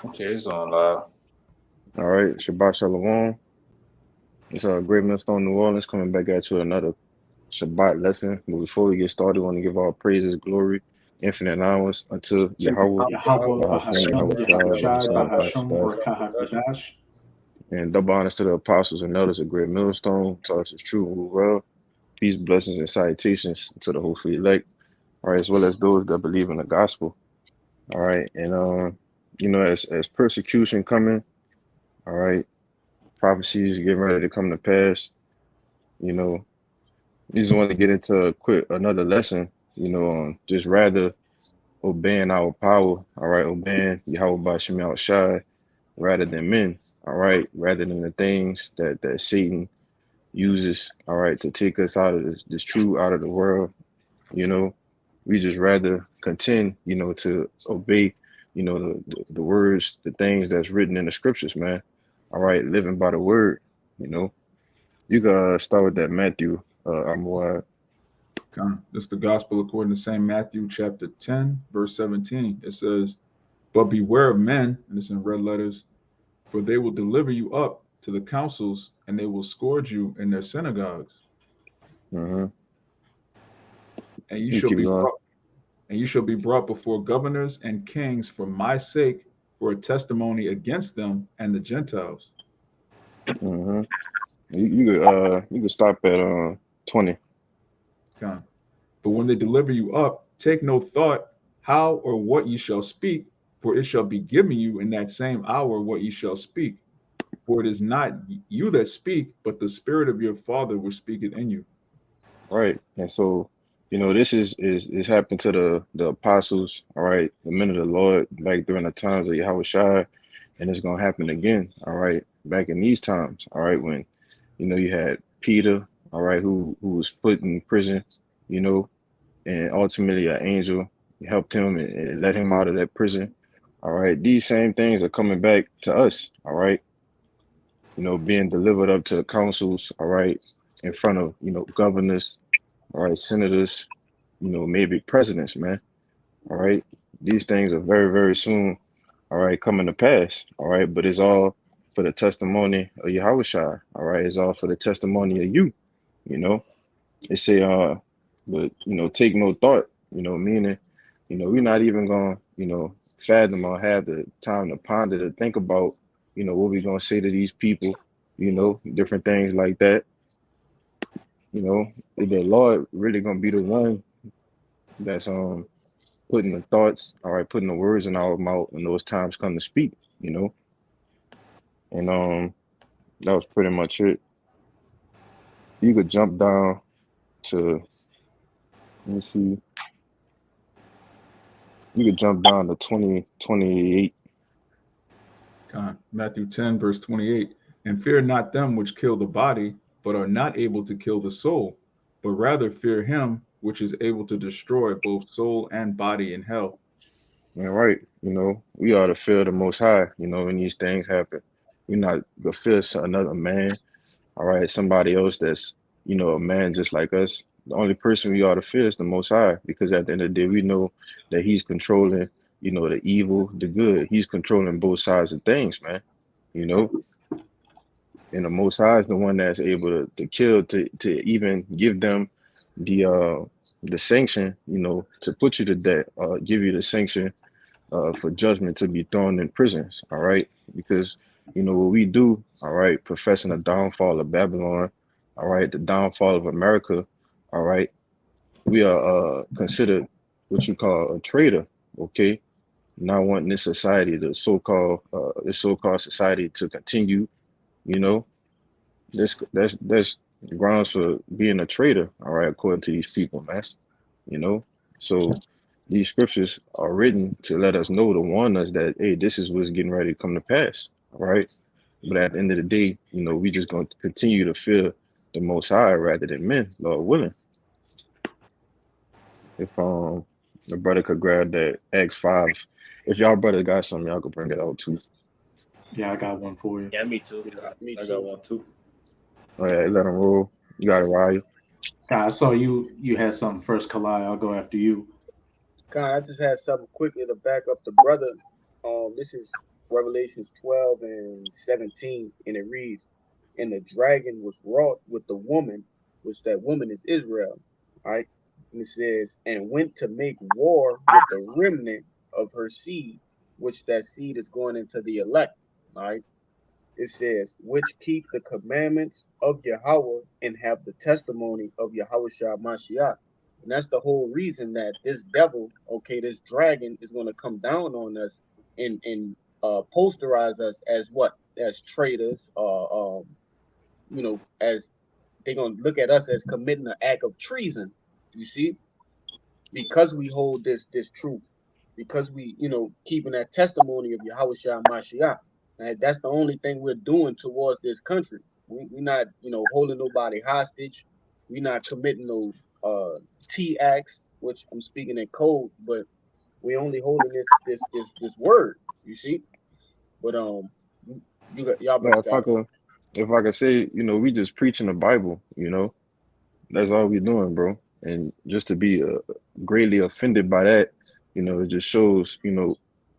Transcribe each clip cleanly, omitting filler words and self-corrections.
Okay, it's on live. All right, Shabbat Shalom. It's a Great Millstone, New Orleans, coming back at you with another Shabbat lesson. But before we get started, I want to give all praises, glory, infinite allowance unto Yahweh, Yahweh Bahashem, Bahashem Yahweh Shai, Yahushai Bahashem, Bahasham Bahashem, Barakahakadash. and double honors to the apostles and elders of Great Millstone, to us is true and well. Peace, blessings, and salutations to the hopefully elect, all right, as well as those that believe in the gospel. All right, and as persecution coming, all right, prophecies getting ready to come to pass, you know. You just want to get into a quick another lesson, just rather obeying our power, all right, obeying Yahweh by Shemel Shai rather than men, all right, rather than the things that Satan uses, all right, to take us out of this truth out of the world, you know. We just rather contend, to obey, the words, the things that's written in the scriptures, man. All right, living by the word, you know. You gotta start with that Matthew, Amwad. It's the gospel according to St. Matthew chapter 10, verse 17. It says, But beware of men, and it's in red letters, for they will deliver you up to the councils, and they will scourge you in their synagogues, Mm-hmm. and you You shall keep be going. brought, and you shall be brought before governors and kings for my sake, for a testimony against them and the Gentiles. Mm-hmm. You could stop at 20. Con. But when they deliver you up, take no thought how or what ye shall speak, for it shall be given you in that same hour what ye shall speak. For it is not you that speak, but the Spirit of your Father which speaketh in you. Right. And so, this is happened to the apostles, all right, the men of the Lord back during the times of Yahweh Shai, and it's gonna happen again, all right, back in these times, all right, when you had Peter, all right, who was put in prison, you know, and ultimately an angel helped him and let him out of that prison. All right. These same things are coming back to us, all right, being delivered up to the councils, all right, in front of, governors, all right, senators, maybe presidents, man. All right. These things are very, very soon, all right, coming to pass. All right. But it's all for the testimony of Yahweh Shai. All right. It's all for the testimony of you, you know. It say, but take no thought, meaning, we're not even gonna, fathom or have the time to ponder to think about, what we're gonna say to these people, different things like that. You know, the Lord really gonna be the one that's putting the thoughts, all right, putting the words in our mouth when those times come to speak, you know. And that was pretty much it. You could jump down to let me see, you could jump down to 2028. Matthew 10, verse 28. And fear not them which kill the body, but are not able to kill the soul, but rather fear him which is able to destroy both soul and body in hell. Man, right. We ought to fear the Most High, when these things happen. We're not gonna fear another man, all right, somebody else that's, a man just like us. The only person we ought to fear is the Most High, because at the end of the day, we know that He's controlling, the evil, the good. He's controlling both sides of things, man. You know, and the Most High is the one that's able to kill, to even give them the sanction, to put you to death, give you the sanction for judgment to be thrown in prisons, all right? Because, what we do, all right, professing the downfall of Babylon, all right, the downfall of America, all right, we are considered what you call a traitor, okay? Not wanting this society, this so-called society to continue, you know, that's grounds for being a traitor, all right, according to these people, man. You know, so these scriptures are written to let us know, to warn us that hey, this is what's getting ready to come to pass, all right. But at the end of the day, we just gonna continue to fear the Most High rather than men, Lord willing. If the brother could grab that X5, if y'all brother got something, y'all could bring it out too. Yeah, I got one for you. Yeah, me too. Yeah, me I got too. one too. All right, let them roll. You got it, Ryan. I saw you had something first, Kalai. I'll go after you. God, I just had something quickly to back up the brother. This is Revelations 12 and 17, and it reads, "And the dragon was wrought with the woman, which that woman is Israel." All right. And it says, "And went to make war with the remnant of her seed," which that seed is going into the elect. All right. It says, "which keep the commandments of Yahweh and have the testimony of Yahweh Shah Mashiach." And that's the whole reason that this devil, okay, this dragon is going to come down on us and posterize us as what? As traitors, as they're going to look at us as committing an act of treason. You see? Because we hold this truth, because we, keeping that testimony of Yahweh Shah Mashiach. And that's the only thing we're doing towards this country. We're not, holding nobody hostage. We're not committing no T acts, which I'm speaking in code, but we only holding this word, you see. But you got y'all Now, brothers got it. if I could say, we just preaching the Bible. That's all we doing, bro. And just to be greatly offended by that, it just shows,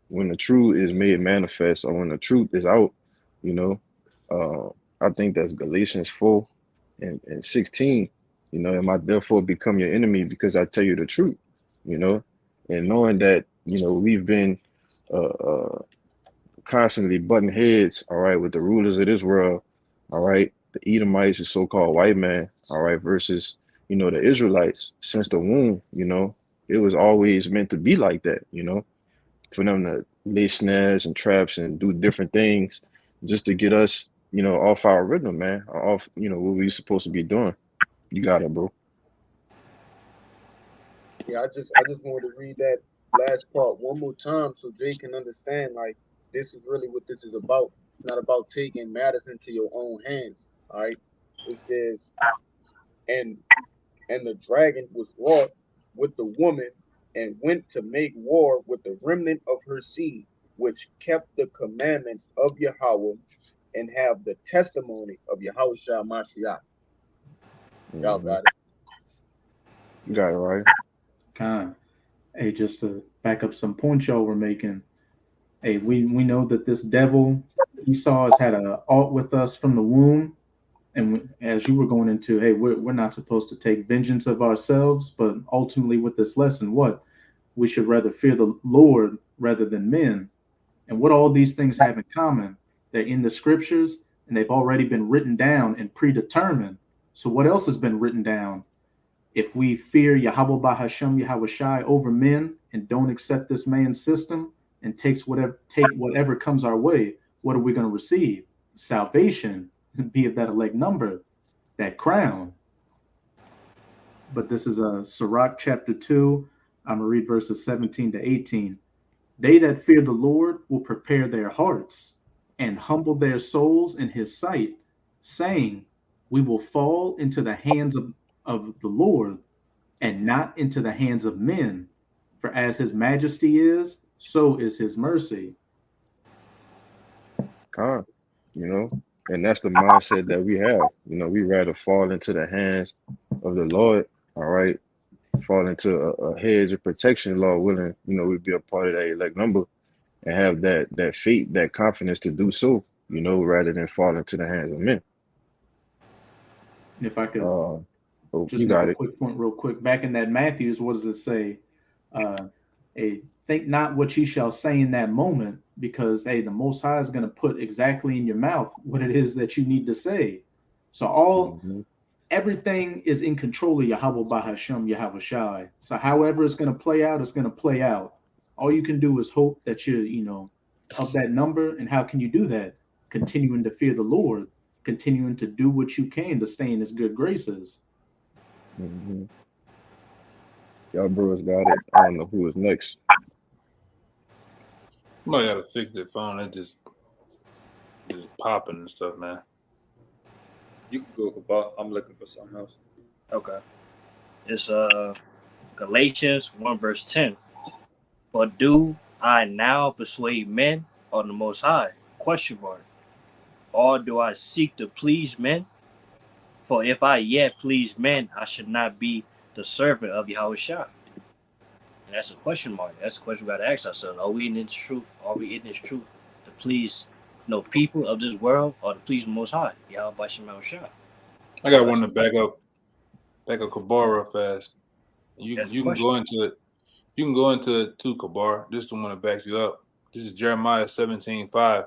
when the truth is made manifest or when the truth is out, you know, uh, I think that's Galatians 4 and 16, and I therefore become your enemy because I tell you the truth, you know, and knowing that, we've been uh, uh, constantly butting heads, all right, with the rulers of this world, all right, the Edomites, the so-called white man, all right, versus, the Israelites since the womb, it was always meant to be like that, for them to lay snares and traps and do different things just to get us, off our rhythm, man, or off, what we supposed to be doing. You got it, bro. Yeah, I just wanted to read that last part one more time so Jay can understand, like, this is really what this is about. It's not about taking matters into your own hands. All right. It says, and and the dragon was wroth with the woman and went to make war with the remnant of her seed, which kept the commandments of Yahweh and have the testimony of Yahweh Shah Mashiach. Y'all Hmm. got it. You got it right. Kind. Hey, just to back up some points y'all were making. Hey, we know that this devil Esau has had a alt with us from the womb, and as you were going into, hey, we're not supposed to take vengeance of ourselves, but ultimately with this lesson, what we should rather fear the Lord rather than men. And what all these things have in common, they're in the scriptures and they've already been written down and predetermined. So what else has been written down? If we fear Yahweh Bahashem Yahweh Shai over men and don't accept this man's system and take whatever comes our way, what are we going to receive? Salvation, be of that elect number, that crown. But this is a Sirach chapter 2. I'm going to read verses 17 to 18. They that fear the Lord will prepare their hearts and humble their souls in his sight, saying, we will fall into the hands of the Lord and not into the hands of men. For as his majesty is, so is his mercy. Con, you know, and that's the mindset that we have. We rather fall into the hands of the Lord, all right, fall into a hedge of protection, Lord willing, we'd be a part of that elect number and have that faith, that confidence to do so, rather than fall into the hands of men. If I could Uh, so just you make got a it. quick point real quick. Back in that Matthews, what does it say? Uh, hey, think not what ye shall say in that moment, because hey, the Most High is going to put exactly in your mouth what it is that you need to say. So Hmm. everything is in control of Yahweh Bahashem Yahweh Shai. So however it's going to play out, it's going to play out. All you can do is hope that you're, of that number. And how can you do that? Continuing to fear the Lord, continuing to do what you can to stay in his good graces. Hmm. Y'all bros got it. I don't know who is next. Somebody got to fix their phone. It just popping and stuff, man. You can go, Kabal. I'm looking for something else. Okay. It's Galatians 1 verse 10. But do I now persuade men or the Most High? Question mark. Or do I seek to please men? For if I yet please men, I should not be the servant of Yahweh Shah. And that's a question mark. That's a question we got to ask ourselves. Are we in this truth? Are we in this truth to please people of this world or to please the Most High? Y'all by Shema Shah. I got one to back up Kabar real fast. You That's the can question. go into it. You can go into it too, Kabar. This is the one to back you up. This is Jeremiah 17:5.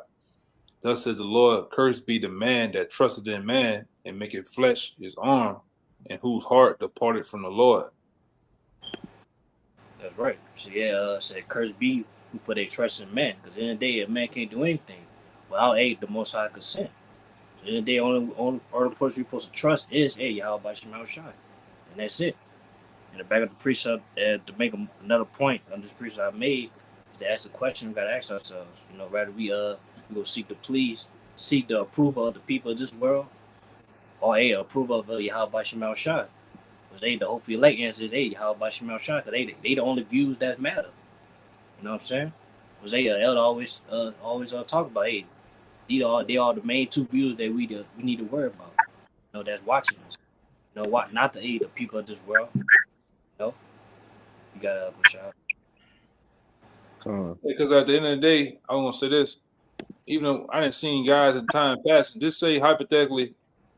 Thus says the Lord, cursed be the man that trusted in man and maketh flesh his arm, and whose heart departed from the Lord. That's right. So yeah, said curse be who put their trust in man. Because in the end of the day, a man can't do anything without the Most High consent. So in the end of the day, only person you're supposed to trust is Yahweh by Shema Shai. And that's it. And to back up the precept, to make another point on this precept I made, is to ask the question we gotta ask ourselves. Rather we go seek the approval of the people of this world, or approval of Yahweh by Shema Shai. Because the hopefully elect answer is Yahweh by Shema Shai. Because they the only views that matter. You know what I'm saying? Because elder always talk about they are the main two views that we need to worry about. That's watching us. What not the people of this world. You gotta push out. Because at the end of the day, I want to say this. Even though I didn't see guys in time passing, just say hypothetically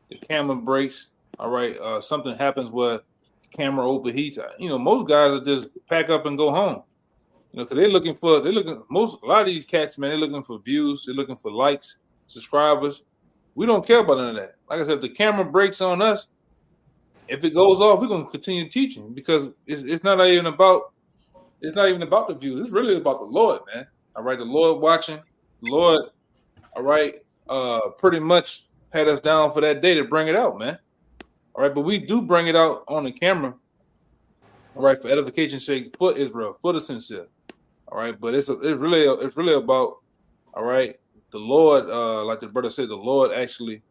the camera breaks. All right, something happens where the camera overheats. Most guys will just pack up and go home. Because a lot of these cats, man, they're looking for views, they're looking for likes, subscribers. We don't care about none of that. Like I said, if the camera breaks on us, if it goes off, we're gonna continue teaching because it's not even about the views. It's really about the Lord, man. All right, the Lord watching, the Lord, all right, pretty much had us down for that day to bring it out, man. All right, but we do bring it out on the camera, all right, for edification's sake, for Israel, for the sincere. All right, but it's really about, all right, the Lord, like the brother said, the Lord actually,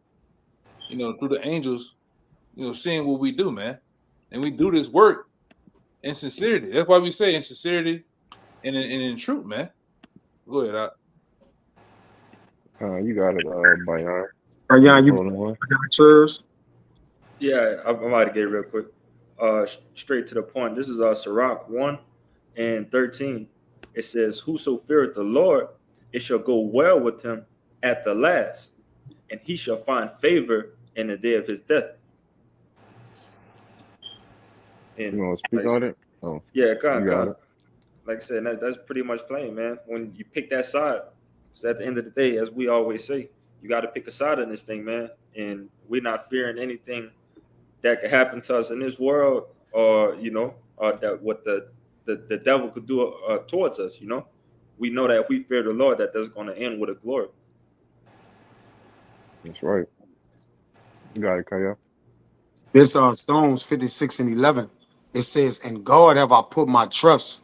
through the angels, seeing what we do, man, and we do this work in sincerity. That's why we say in sincerity and in truth, man. Go ahead, Out. You got it, Bayan. Yeah, you Holding one. sirs. Yeah, I'm about to get it real quick. Straight to the point. This is Sirach 1:13. It says, "Whoso feareth the Lord, it shall go well with him at the last, and he shall find favor in the day of his death." And You want to speak on it? Oh, yeah, you got it. like I said, that's pretty much plain, man. When you pick that side, because at the end of the day, as we always say, you got to pick a side in this thing, man. And we're not fearing anything that could happen to us in this world, or that what the devil could do towards us. We know that if we fear the Lord, that's going to end with a glory. That's right. You got it, Kaya. This Psalms 56:11. It says, "In God have I put my trust.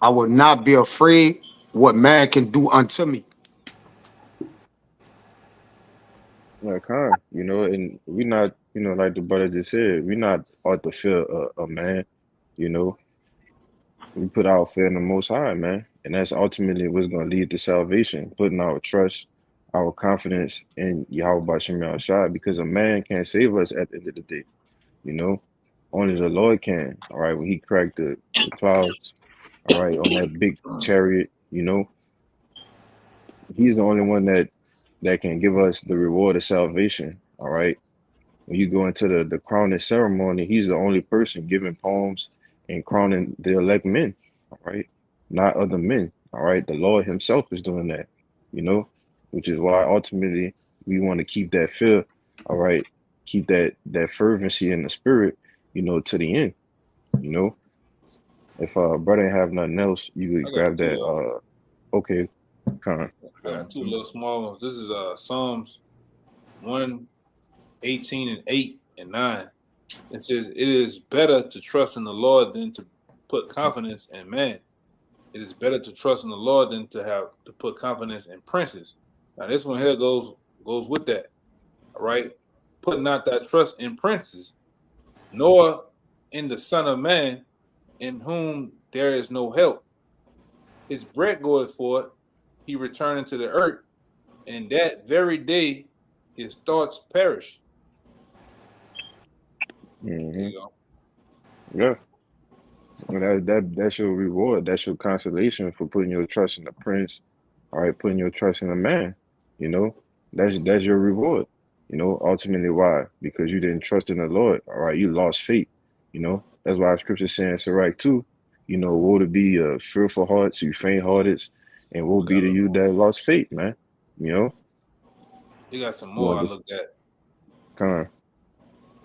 I will not be afraid what man can do unto me." Yeah, Khan. And we not, like the brother just said, we not ought to fear a man. You know, we put our fear in the Most High, man, and that's ultimately what's going to lead to salvation. Putting our trust, our confidence in Yahweh Bashim Shai, because a man can't save us at the end of the day. Only the Lord can. All right, when He cracked the clouds, all right, on that big chariot, He's the only one that can give us the reward of salvation. All right. When you go into the crowning ceremony, he's the only person giving poems and crowning the elect men. All right. Not other men. All right. The Lord himself is doing that, which is why ultimately we want to keep that fear. All right. Keep that fervency in the spirit, to the end. If brother ain't have nothing else, you I could got grab two. that. Okay. Con. I got two little small ones. This is Psalms 1:18 and 8 and 9. It says, "It is better to trust in the Lord than to put confidence in man. It is better to trust in the Lord than to put confidence in princes." Now this one here goes with that. All right, put not that trust in princes, nor in the Son of Man, in whom there is no help. His bread goeth forth, he returned into the earth, and that very day his thoughts perish. There you go. Yeah. Well, that's your reward. That's your consolation for putting your trust in the prince all right, putting your trust in a man, you know, that's your reward. You know, ultimately why? Because you didn't trust in the Lord. All right, you lost faith. You know, that's why scripture saying Sirach too. You know, woe to be fearful hearts, you faint hearted, and woe be to you that lost faith, man. You know, You got some you more want I this looked at. kind of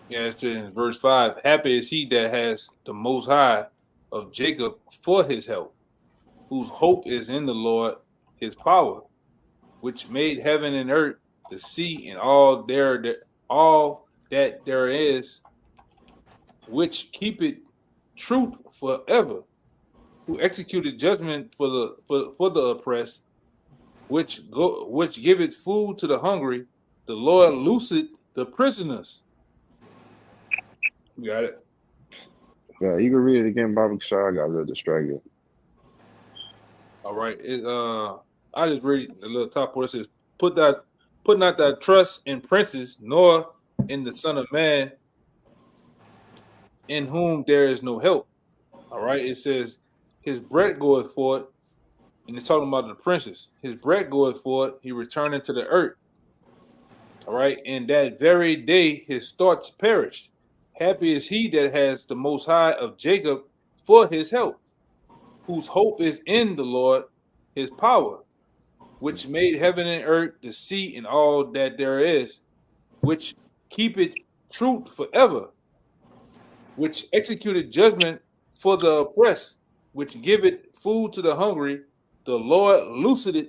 Yeah, it's in verse 5. Happy is he that has the most high of Jacob for his help, whose hope is in the Lord, his power, which made heaven and earth, the sea, and all that there is, which keepeth truth forever, who executed judgment for the oppressed, which giveth food to the hungry. The Lord looseth the prisoners. You got it. yeah. You can read it again, Bobby Shaw. I got a little distracted. All right. I just read the little top where it says, put not thy trust in princes, nor in the Son of Man, in whom there is no help. All right. It says, his bread goeth forth, and it's talking about the princes. His bread goeth forth, he returned into the earth. All right. And that very day his thoughts perished. Happy is he that has the most high of Jacob for his help, whose hope is in the Lord, his power, which made heaven and earth, the sea, and all that there is, which keepeth truth forever, which executed judgment for the oppressed, which giveth food to the hungry. The Lord looseth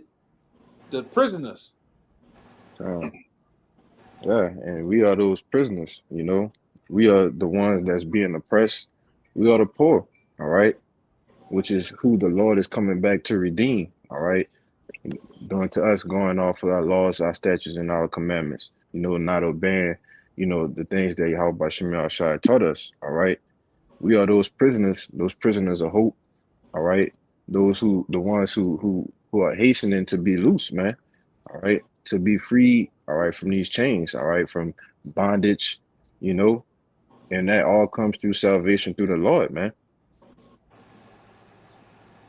the prisoners. Uh, yeah, and we are those prisoners. You know, we are the ones that's being oppressed. We are the poor. All right, which is who the Lord is coming back to redeem. All right, doing to us going off of our laws, our statutes, and our commandments. You know, not obeying, you know, the things that Yahweh Shemel Shai taught us. All right. We are those prisoners of hope. All right. Those the ones who are hastening to be loose, man. All right. To be free, all right, from these chains, all right, from bondage, you know, and that all comes through salvation through the Lord, man.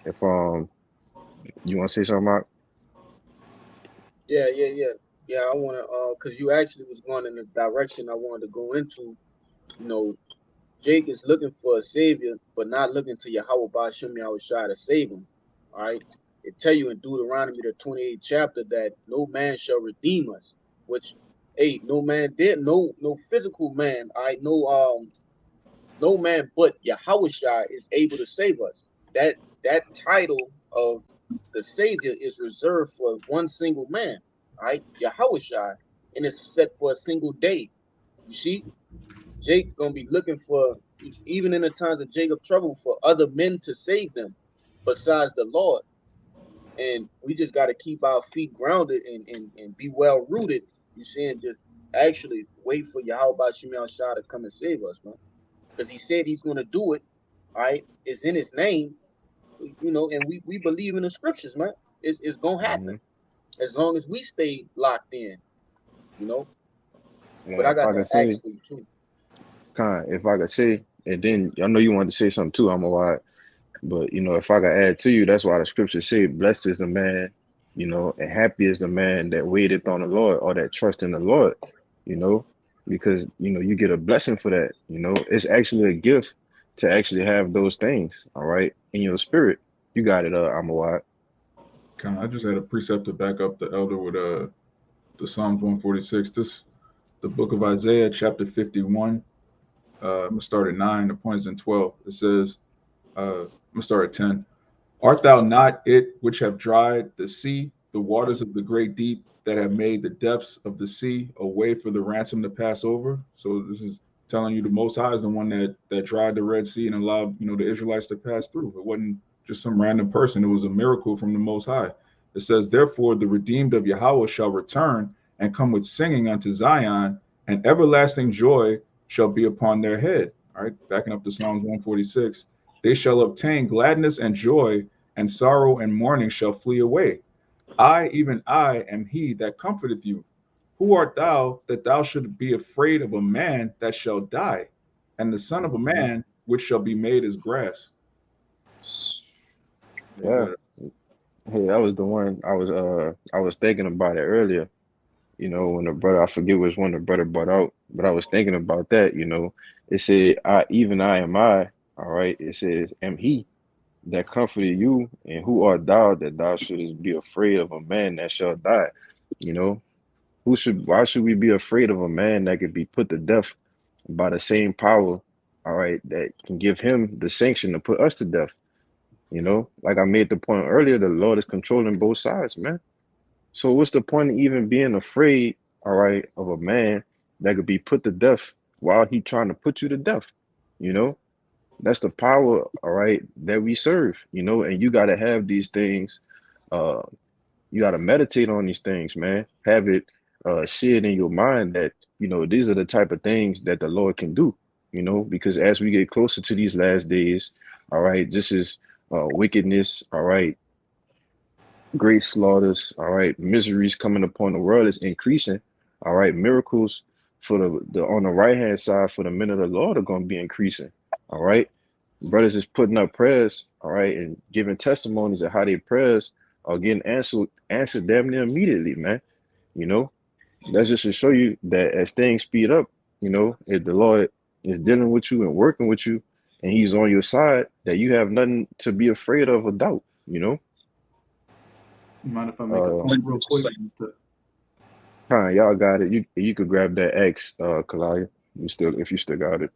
If you want to say something about Yeah. I want to, cause you actually was going in the direction I wanted to go into. You know, Jake is looking for a savior, but not looking to Yahweh Bashim Yahushua to save him. All right. It tell you in Deuteronomy the 28th chapter that no man shall redeem us, which hey, no man did no physical man, all right, no man but Yahushua is able to save us. That title of the Savior is reserved for one single man, all right, Yahushua, and it's set for a single day. You see, Jake's gonna be looking for, even in the times of Jacob trouble, for other men to save them besides the Lord. And we just got to keep our feet grounded and be well rooted. You see, and just actually wait for Yahweh Shemel Shah to come and save us, man. Because he said he's going to do it. All right, it's in his name, you know, and we believe in the scriptures, man. It's going to happen mhm. as long as we stay locked in, you know. But Yeah, I if got I to can ask say, for you too. if I could say, and then I know you wanted to say something too, I'm a why. But you know, if I could add to you, that's why the scriptures say, "Blessed is the man," you know, and happy is the man that waiteth on the Lord or that trust in the Lord. You know, because you know you get a blessing for that. You know, it's actually a gift to actually have those things. All right, in your spirit, you got it. I'm a why. Kind of, I just had a precept to back up the elder with the Psalms 146. This the book of Isaiah, chapter 51. I'm gonna start at 9. The point is in 12. It says, I'm gonna start at 10. Art thou not it which have dried the sea, the waters of the great deep, that have made the depths of the sea a way for the ransom to pass over? So this is telling you the Most High is the one that dried the Red Sea and allowed the Israelites to pass through. It wasn't just some random person. It was a miracle from the Most High. It says, therefore, the redeemed of Yahweh shall return and come with singing unto Zion, and everlasting joy shall be upon their head. All right, backing up to Psalms 146. They shall obtain gladness and joy, and sorrow and mourning shall flee away. I, even I, am he that comforteth you. Who art thou that thou shouldst be afraid of a man that shall die, and the son of a Hmm. man which shall be made as grass? There you Yeah, got it. Hey, that was the one I was thinking about it earlier. You know, when the brother, I forget which one the brother brought out, but I was thinking about that. You know, it said, "I even I am I." All right, it says, "Am He that comforted you, and who art thou that thou shouldest be afraid of a man that shall die?" You know, who should? Why should we be afraid of a man that could be put to death by the same power? All right, that can give him the sanction to put us to death. You know, like I made the point earlier, the Lord is controlling both sides, man. So what's the point of even being afraid, all right, of a man that could be put to death while he trying to put you to death? You know, that's the power, all right, that we serve, you know, and you gotta have these things, uh, you gotta meditate on these things, man. Have it see it in your mind that, you know, these are the type of things that the Lord can do, you know, because as we get closer to these last days, all right, this is wickedness, all right, great slaughters, all right, miseries coming upon the world is increasing, all right, miracles for the on the right hand side for the men of the Lord are going to be increasing, all right. Brothers is putting up prayers, all right, and giving testimonies of how their prayers are getting answered damn near immediately, man. You know, that's just to show you that as things speed up, you know, if the Lord is dealing with you and working with you, and He's on your side, that you have nothing to be afraid of or doubt. You know. Mind if I make a Uh, point real quick? Fine, y'all got it. You could grab that X, Kalaya. You still if you still got it.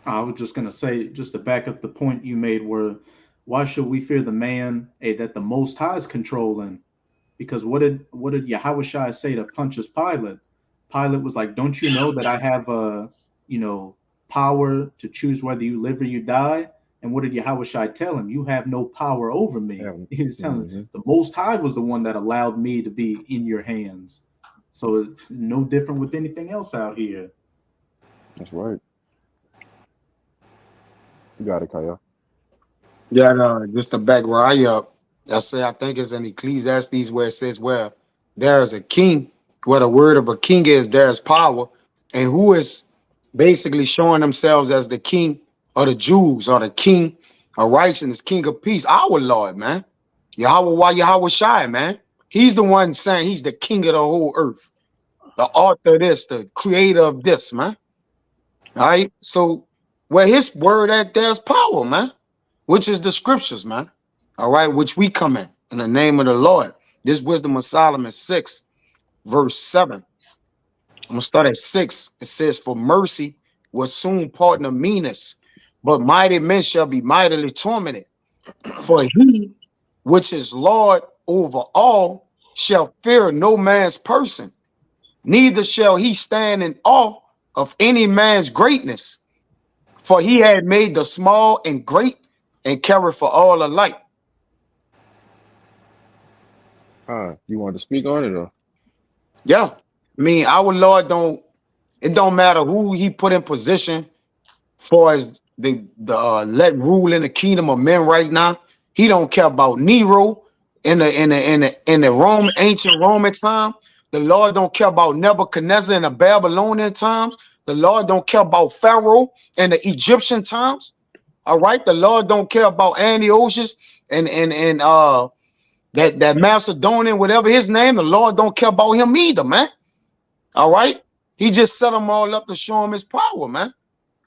I was just gonna say, just to back up the point you made, where why should we fear the man that the Most High is controlling? Because what did Yahushua say to Pontius Pilate? Pilate was like, "Don't you know that I have you know power to choose whether you live or you die?" And what did Yahushua tell him? You have no power over me. Yeah. He was telling Hmm. the Most High was the one that allowed me to be in your hands. So it's no different with anything else out here. That's right. You got it, Kaya. Yeah, no, just to back where I up. I say I think it's in Ecclesiastes where it says where there is a king, where the word of a king is there is power, and who is basically showing themselves as the king of the Jews or the king of righteousness, king of peace, our Lord, man. Yahweh, why Yahweh Shai, man. He's the one saying he's the king of the whole earth, the author of this, the creator of this, man. All right. So where his word at, there's power, man, which is the scriptures, man. All right, which we come in the name of the Lord. This wisdom of Solomon 6, verse 7. I'm gonna start at 6. It says, "For mercy will soon pardon the meanest, but mighty men shall be mightily tormented. For he which is Lord over all shall fear no man's person, neither shall he stand in awe of any man's greatness. For he had made the small and great and carried for all alike." You want to speak on it or? Yeah. I mean, our Lord don't, it don't matter who he put in position for as the let rule in the kingdom of men right now. He don't care about Nero in the Rome ancient Roman time. The Lord don't care about Nebuchadnezzar in the Babylonian times. The Lord don't care about Pharaoh in the Egyptian times. All right. The Lord don't care about Antiochus and that Macedonian, whatever his name. The Lord don't care about him either, man. All right. He just set them all up to show him his power, man.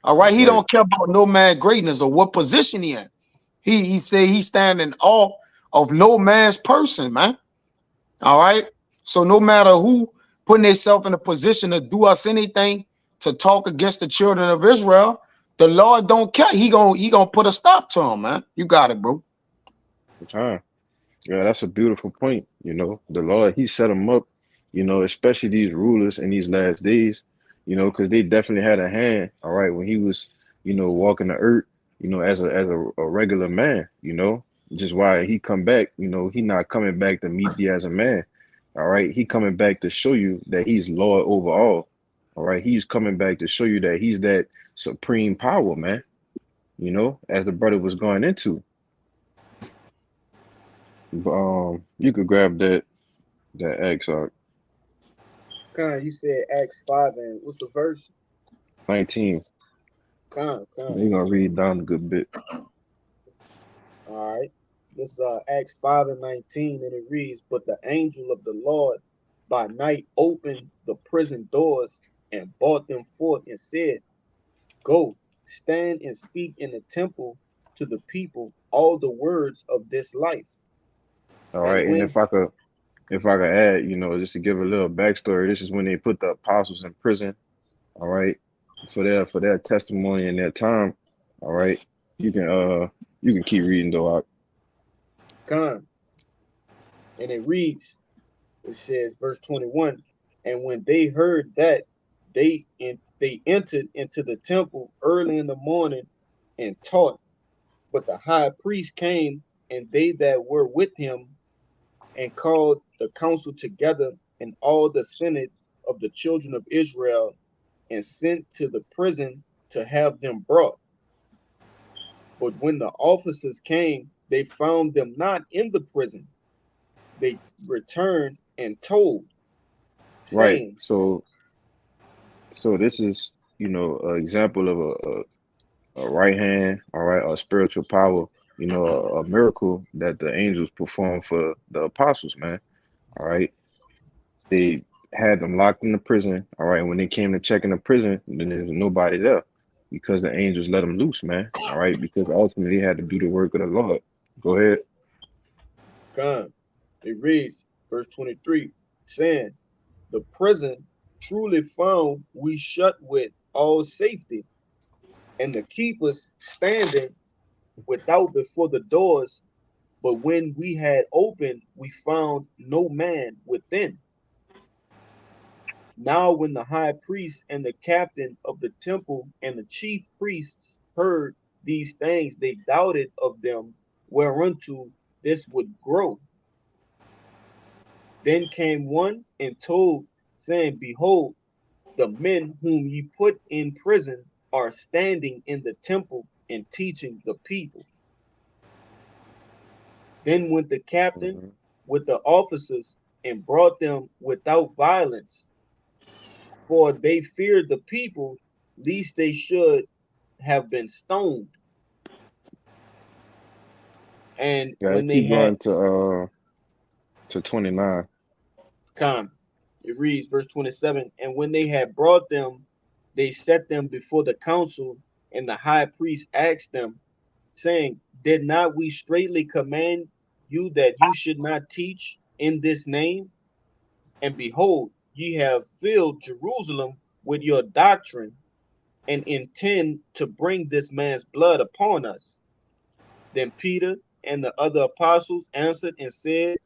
All right. That's He right. don't care about no man greatness or what position he in. He say he stand in awe of no man's person, man. All right. So no matter who putting themselves in a position to do us anything to talk against the children of Israel, the Lord don't care. He gonna put a stop to him, man. You got it, bro. Time. Yeah, that's a beautiful point. You know, the Lord, He set them up, you know, especially these rulers in these last days, you know, because they definitely had a hand, all right, when He was, you know, walking the earth, you know, as a regular man, you know, just why He come back, you know, He not coming back to meet thee as a man, all right, He coming back to show you that He's Lord over all right, He's coming back to show you that He's that supreme power, man, you know, as the brother was going into. But, you could grab that X Con, you said Acts 5 and what's the verse? 19. Con. You're gonna read down a good bit. All right. This Acts 5:19, and it reads, "But the angel of the Lord by night opened the prison doors and brought them forth and said, Go, stand and speak in the temple to the people all the words of this life." All And right, and when if I could add, just to give a little backstory, this is when they put the apostles in prison. All right, for their testimony and their time. All right, you can uh you can keep reading though. Khan, and it reads, it says, verse 21, and when they heard that, they entered into the temple early in the morning and taught. But the high priest came, and they that were with him, and called the council together and all the senate of the children of Israel, and sent to the prison to have them brought. But when the officers came, they found them not in the prison. They returned and told, Right. saying, So this is an example of a right hand, all right, a spiritual power, a miracle that the angels performed for the apostles, man. All right. They had them locked in the prison. All right. When they came to check in the prison, then there was nobody there because the angels let them loose, man. All right. Because ultimately they had to do the work of the Lord. Go ahead. God. It reads, verse 23, saying, the prison truly found we shut with all safety, and the keepers standing without before the doors. But when we had opened, we found no man within. Now, when the high priest and the captain of the temple and the chief priests heard these things, they doubted of them whereunto this would grow. Then came one and told, saying, Behold, the men whom ye put in prison are standing in the temple and teaching the people. Then went the captain Mhm. with the officers and brought them without violence, for they feared the people, lest they should have been stoned. And Yeah, when they keep had going to 29. come, it reads, verse 27, and when they had brought them, they set them before the council, and the high priest asked them, saying, Did not we straightly command you that you should not teach in this name? And behold, ye have filled Jerusalem with your doctrine, and intend to bring this man's blood upon us. Then Peter and the other apostles answered and said,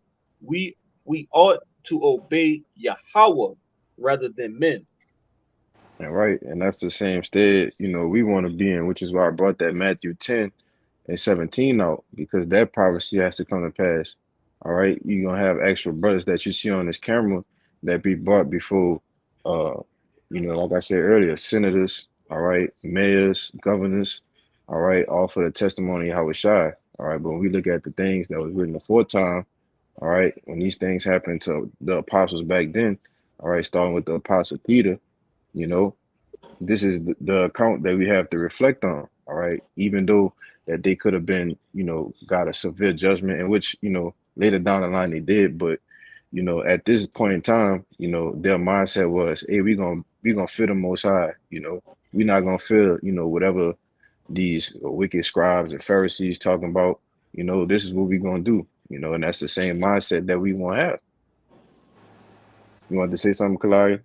We we ought to obey Yahweh rather than men. And right, and that's the same state, we want to be in, which is why I brought that Matthew 10 and 17 out, because that prophecy has to come to pass. All right. You're gonna have actual brothers that you see on this camera that be brought before like I said earlier, senators, all right, mayors, governors, all right, all for the testimony of how it's shy. All right. But when we look at the things that was written aforetime, all right, when these things happened to the apostles back then, all right, starting with the apostle Peter, you know, this is the account that we have to reflect on. All right, even though that they could have been, got a severe judgment, in which later down the line they did, but at this point in time, their mindset was, hey, we gonna fear the Most High. We're not gonna fear, whatever these wicked scribes and Pharisees talking about. This is what we're gonna do. And that's the same mindset that we want to have. You want to say something, Kalari?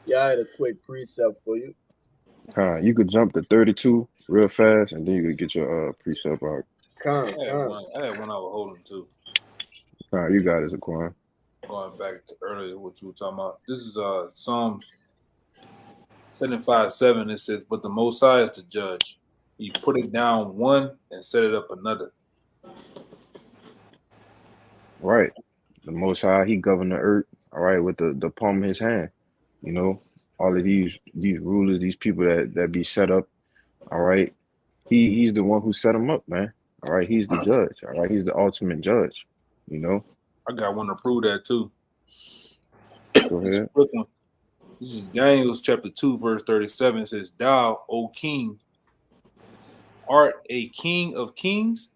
Yeah, I had a quick precept for you. You could jump to 32 real fast, and then you could get your precept out. Con. I had one I was holding too. You got it, Zaquan. Going back to earlier what you were talking about. This is Psalms 75:7. It says, But the Most High is the judge. He put it down one and set it up another. Right. The Most High, He governed the earth, all right, with the palm of His hand. You know, all of these rulers, these people that be set up, all right. He's the one who set them up, man. All right. He's the judge. All right. He's the ultimate judge. You know. I got one to prove that too. Go This ahead. quick one. This is Daniel chapter 2, verse 37. It says, Thou, O king, art a king of kings,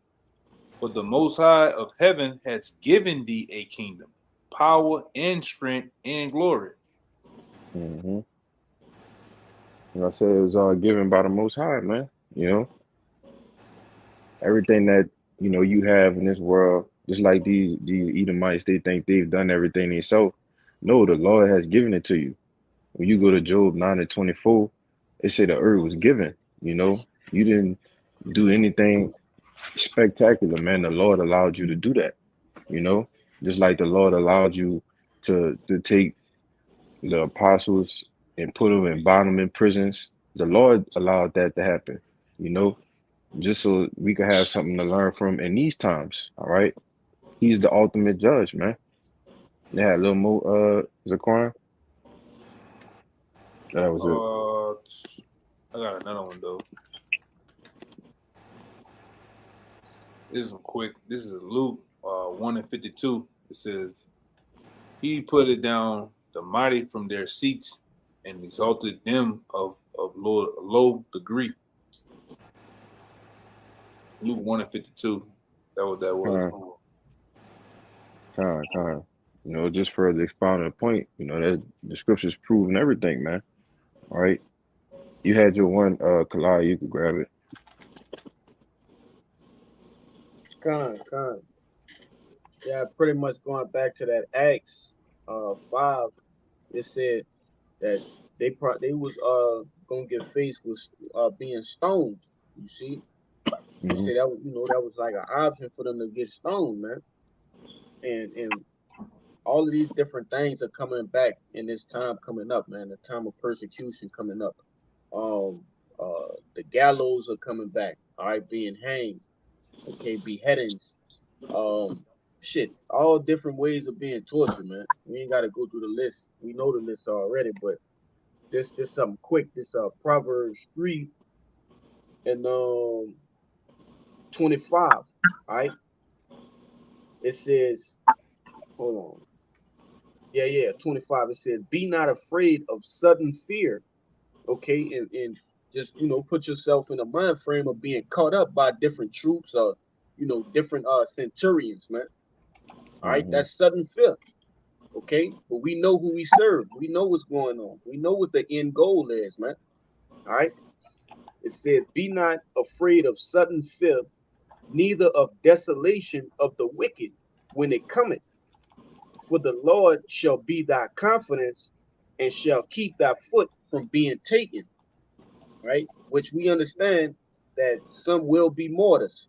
For the Most High of heaven has given thee a kingdom, power and strength and glory. Mm-hmm. Like I said, it was all given by the Most High, man. You know, everything that you have in this world, just like these Edomites, they think they've done everything themselves. No, the Lord has given it to you. When you go to Job 9:24, it said the earth was given. You didn't do anything spectacular, man. The Lord allowed you to do that. You know, just like the Lord allowed you to take the apostles and put them and bind them in prisons. The Lord allowed that to happen. You know, just so we could have something to learn from in these times. All right, He's the ultimate judge, man. They had a little more Zaquan. That was it. I got another one though. This is quick. This is Luke 1:52. It says, "He put it down the mighty from their seats and exalted them of low degree." Luke 1:52. That what that was. Kind. Just further expounding the point, that the scriptures proving everything, man. All right. You had your one, Kalai, you could grab it. Con. Yeah, pretty much going back to that Acts 5, it said that they was gonna get faced with being stoned. You see, they said that that was like an option for them to get stoned, man. And all of these different things are coming back in this time coming up, man. The time of persecution coming up. The gallows are coming back. All right, being hanged. Okay, beheadings. All different ways of being tortured, man. We ain't got to go through the list. We know the list already, but this something quick. This Proverbs 3 and 25. All right, it says, hold on. Yeah, 25. It says, "Be not afraid of sudden fear." Okay, and just put yourself in a mind frame of being caught up by different troops or different centurions, man. All right, that's sudden fear. Okay, but we know who we serve. We know what's going on. We know what the end goal is, man. All right. It says, "Be not afraid of sudden fear, neither of desolation of the wicked when it cometh. For the Lord shall be thy confidence, and shall keep thy foot from being taken." Right? Which we understand that some will be martyrs.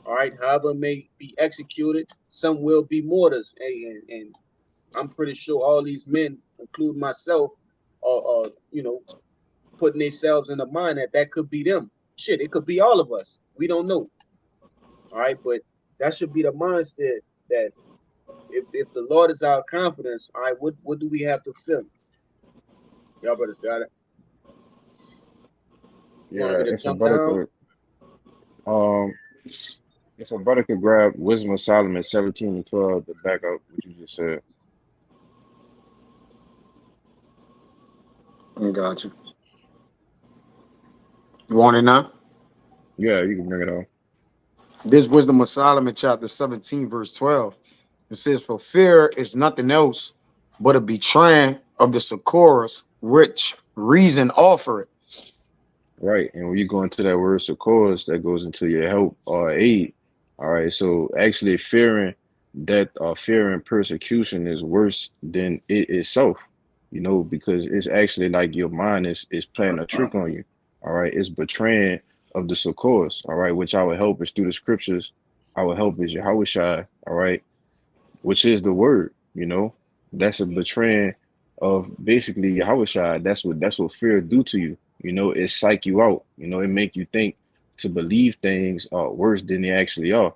All right, however may be executed, some will be martyrs, and I'm pretty sure all these men, including myself, are putting themselves in the mind that could be them. Shit, it could be all of us. We don't know. All right, but that should be the mindset that if the Lord is our confidence, all right, what do we have to feel? Y'all brothers got it. You want me to jump down? If a brother could grab Wisdom of Solomon 17:12 to back up what you just said. I got you. You want it now? Yeah, you can bring it on. This Wisdom of Solomon, chapter 17, verse 12. It says, "For fear is nothing else but a betraying of the succors which reason offer it." Right. And when you go into that word succors, that goes into your help or aid. All right. So actually fearing death or fearing persecution is worse than it itself, because it's actually like your mind is playing a trick on you. All right. It's betraying of the succors. All right. Which our help is through the scriptures. Our help is Yahushua. All right. Which is the word, That's a betraying of basically Yahushua. That's what fear do to you. It psych you out. It make you think to believe things are worse than they actually are.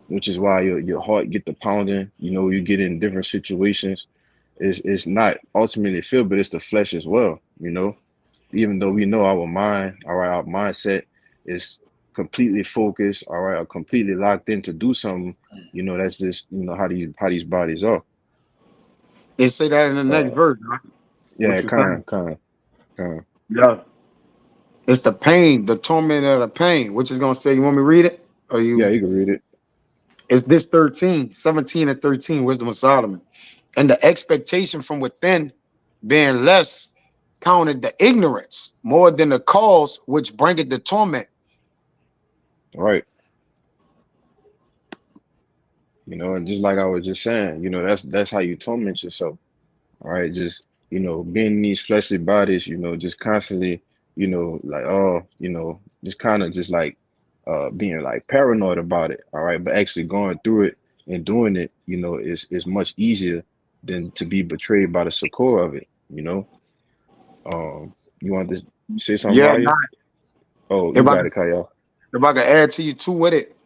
Which is why your heart get the pounding. You get in different situations. It's not ultimately fear, but it's the flesh as well. Even though we know our mind, all right, our mindset is completely focused, all right, or completely locked in to do something. That's just how these bodies are. They say that in the next verse, right? Yeah, kind of. Yeah. It's the pain, the torment of the pain, which is gonna say, you want me to read it? Are Yeah, you? you can read it. Is this 13, 17 and 13, wisdom of Solomon? And the expectation from within being less counted the ignorance more than the cause which bringeth the torment. Right. You know, and just like I was just saying, you know, that's how you torment yourself. All right, just being in these fleshly bodies, just constantly, like just kind of just like being like paranoid about it. All right, but actually going through it and doing it, is much easier than to be betrayed by the succor of it. You want to say something, Yeah, Maya? not Oh, you if I got it, can, Kyle. if I can add to you too with it,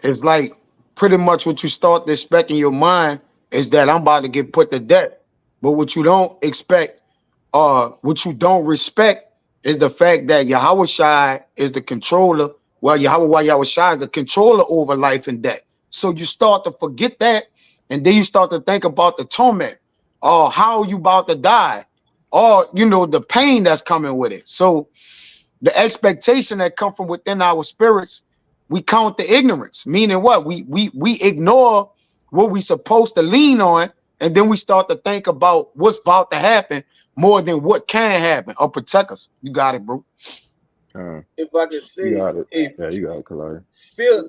it's like pretty much what you start to expect in your mind is that I'm about to get put to death. But what you don't expect, what you don't respect is the fact that Yahweh Shai is the controller. Well, Yahweh Shai is the controller over life and death. So you start to forget that, and then you start to think about the torment, or how you about to die, or the pain that's coming with it. So the expectation that come from within our spirits, we count the ignorance, meaning what we ignore what we supposed to lean on, and then we start to think about what's about to happen more than what can happen or protect us. You got it, bro. Uh, If I could you say, got it. if Yeah, you got it, Kalari. fear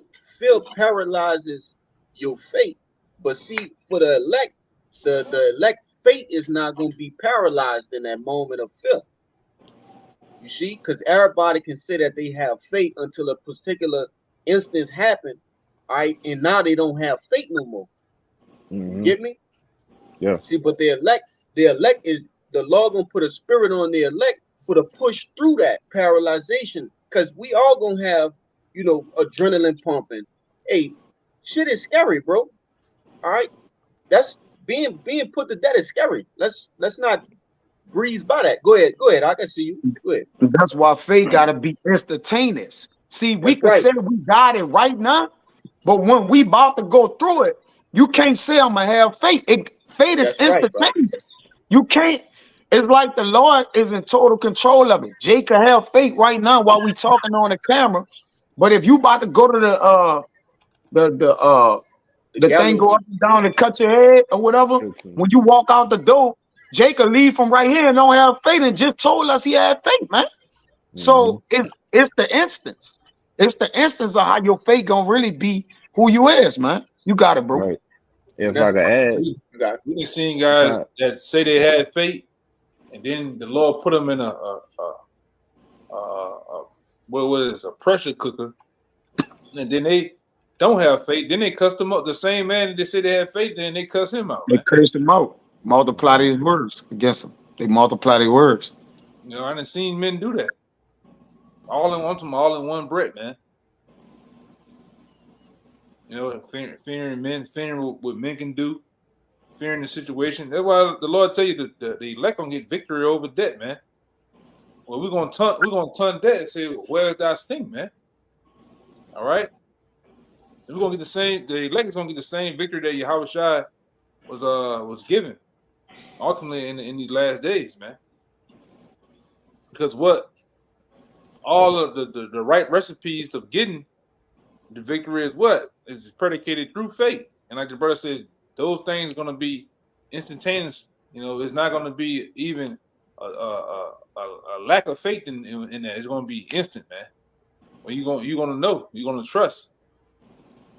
paralyzes your fate, but see, for the elect fate is not going to be paralyzed in that moment of fear. You see, because everybody can say that they have faith until a particular instance happen, all right, and now they don't have faith no more. You Hmm. get me? Yeah. See, but the elect is the Lord gonna put a spirit on the elect for to push through that paralyzation, because we all gonna have adrenaline pumping. Hey, shit is scary, bro. All right, that's being put to death is scary. Let's not breeze by that. Go ahead. I can see you. Go ahead. That's why faith got to be instantaneous. See, we That's could right. say we got it right now, but when we about to go through it, you can't say I'm gonna have faith. Faith is That's right, bro. instantaneous. You can't. It's like the Lord is in total control of it. Jay can have faith right now while we talking on the camera, but if you about to go to the The the thing go up Galilees. and down and cut your head or whatever, 15. when you walk out the door, Jay could leave from right here and don't have faith and just told us he had faith, man. Hmm. So it's the instance. It's the instance of how your faith gonna really be who you is, man. You got it, bro. Right. If I That's could add, We you got it. we done seen guys kind that say they had faith, and then the Lord put them in a what was a pressure cooker, and then they don't have faith. Then they cuss them up. The same man that they say they had faith, then they cuss him out, They man. curse him out, multiply these words against them. They multiply their words. I done seen men do that. All in one breath, man. Fearing men, fearing what men can do, fearing the situation. That's why the Lord tell you the elect gonna get victory over debt, man. Well, we're gonna turn debt and say, where's that sting, man? All right. And we're gonna get the same. The elect is gonna get the same victory that Yahweh Shai was given ultimately in these last days, man. Because what all of the right recipes of getting the victory is what is predicated through faith. And like the brother said, those things are going to be instantaneous. It's not going to be even a lack of faith in that. It's going to be instant, man. When you're going to know, you're going to trust.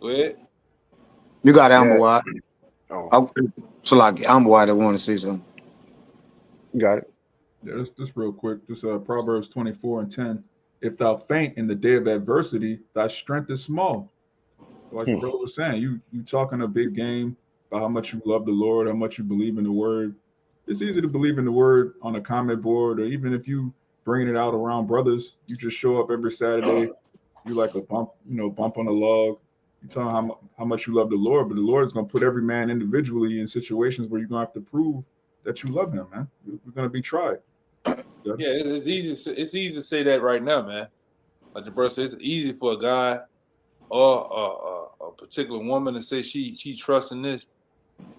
Go ahead. You got Amber yeah. Wide. Oh, So like Amber Wide, I want to say something. you got it. Yeah, just real quick. Just Proverbs 24:10. If thou faint in the day of adversity, thy strength is small. Like the Hmm. brother was saying, you talking a big game about how much you love the Lord, how much you believe in the word. It's easy to believe in the word on a comment board, or even if you bringing it out around brothers, you just show up every Saturday, you like a bump on a log. You tell them how much you love the Lord, but the Lord is gonna put every man individually in situations where you're gonna have to prove that you love him, man. You're gonna be tried. Yeah. Yeah, it's easy. It's easy to say that right now, man. Like the brother said, it's easy for a guy or a particular woman to say she trusts in this.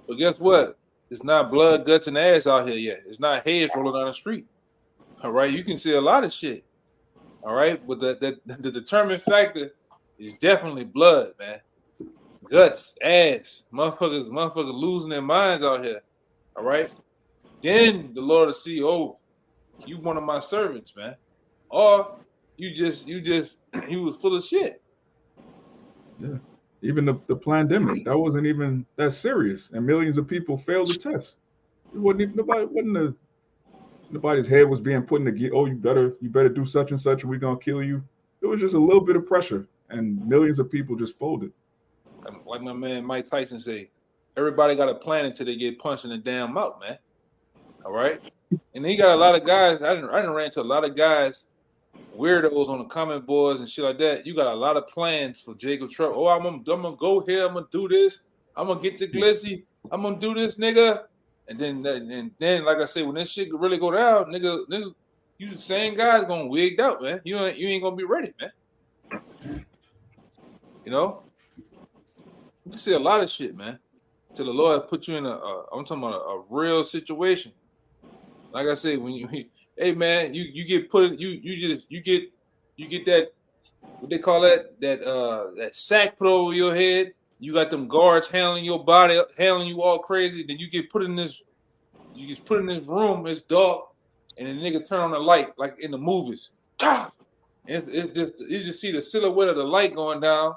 But guess what? It's not blood, guts, and ass out here yet. It's not heads rolling down the street. All right, you can see a lot of shit. All right, but the determining factor is definitely blood, man. Guts, ass, motherfuckers losing their minds out here. All right. Then the Lord will see, oh, you one of my servants, man. Or you was full of shit. Yeah. Even the pandemic, that wasn't even that serious, and millions of people failed the test. It wasn't even nobody's head was being put in the gear. Oh, you better do such and such, or we're gonna kill you. It was just a little bit of pressure, and millions of people just folded. Like my man Mike Tyson say, everybody got a plan until they get punched in the damn mouth, man. All right, and he got a lot of guys. I didn't ran into a lot of guys, weirdos on the comment boards and shit like that. You got a lot of plans for Jacob Trump. Oh, I'm gonna go here. I'm gonna do this. I'm gonna get the glizzy. I'm gonna do this, nigga. And then, like I said, when this shit really go down, nigga, you the same guys gonna wigged out, man. You ain't gonna be ready, man. You know, you can see a lot of shit, man. Till the Lord put you in I'm talking about a real situation. Like I said, when you, hey man, you get put, you get that, what they call that sack put over your head. You got them guards handling your body, handling you all crazy. Then you get put in this, room. It's dark, and the nigga turn on the light like in the movies. It's just you just see the silhouette of the light going down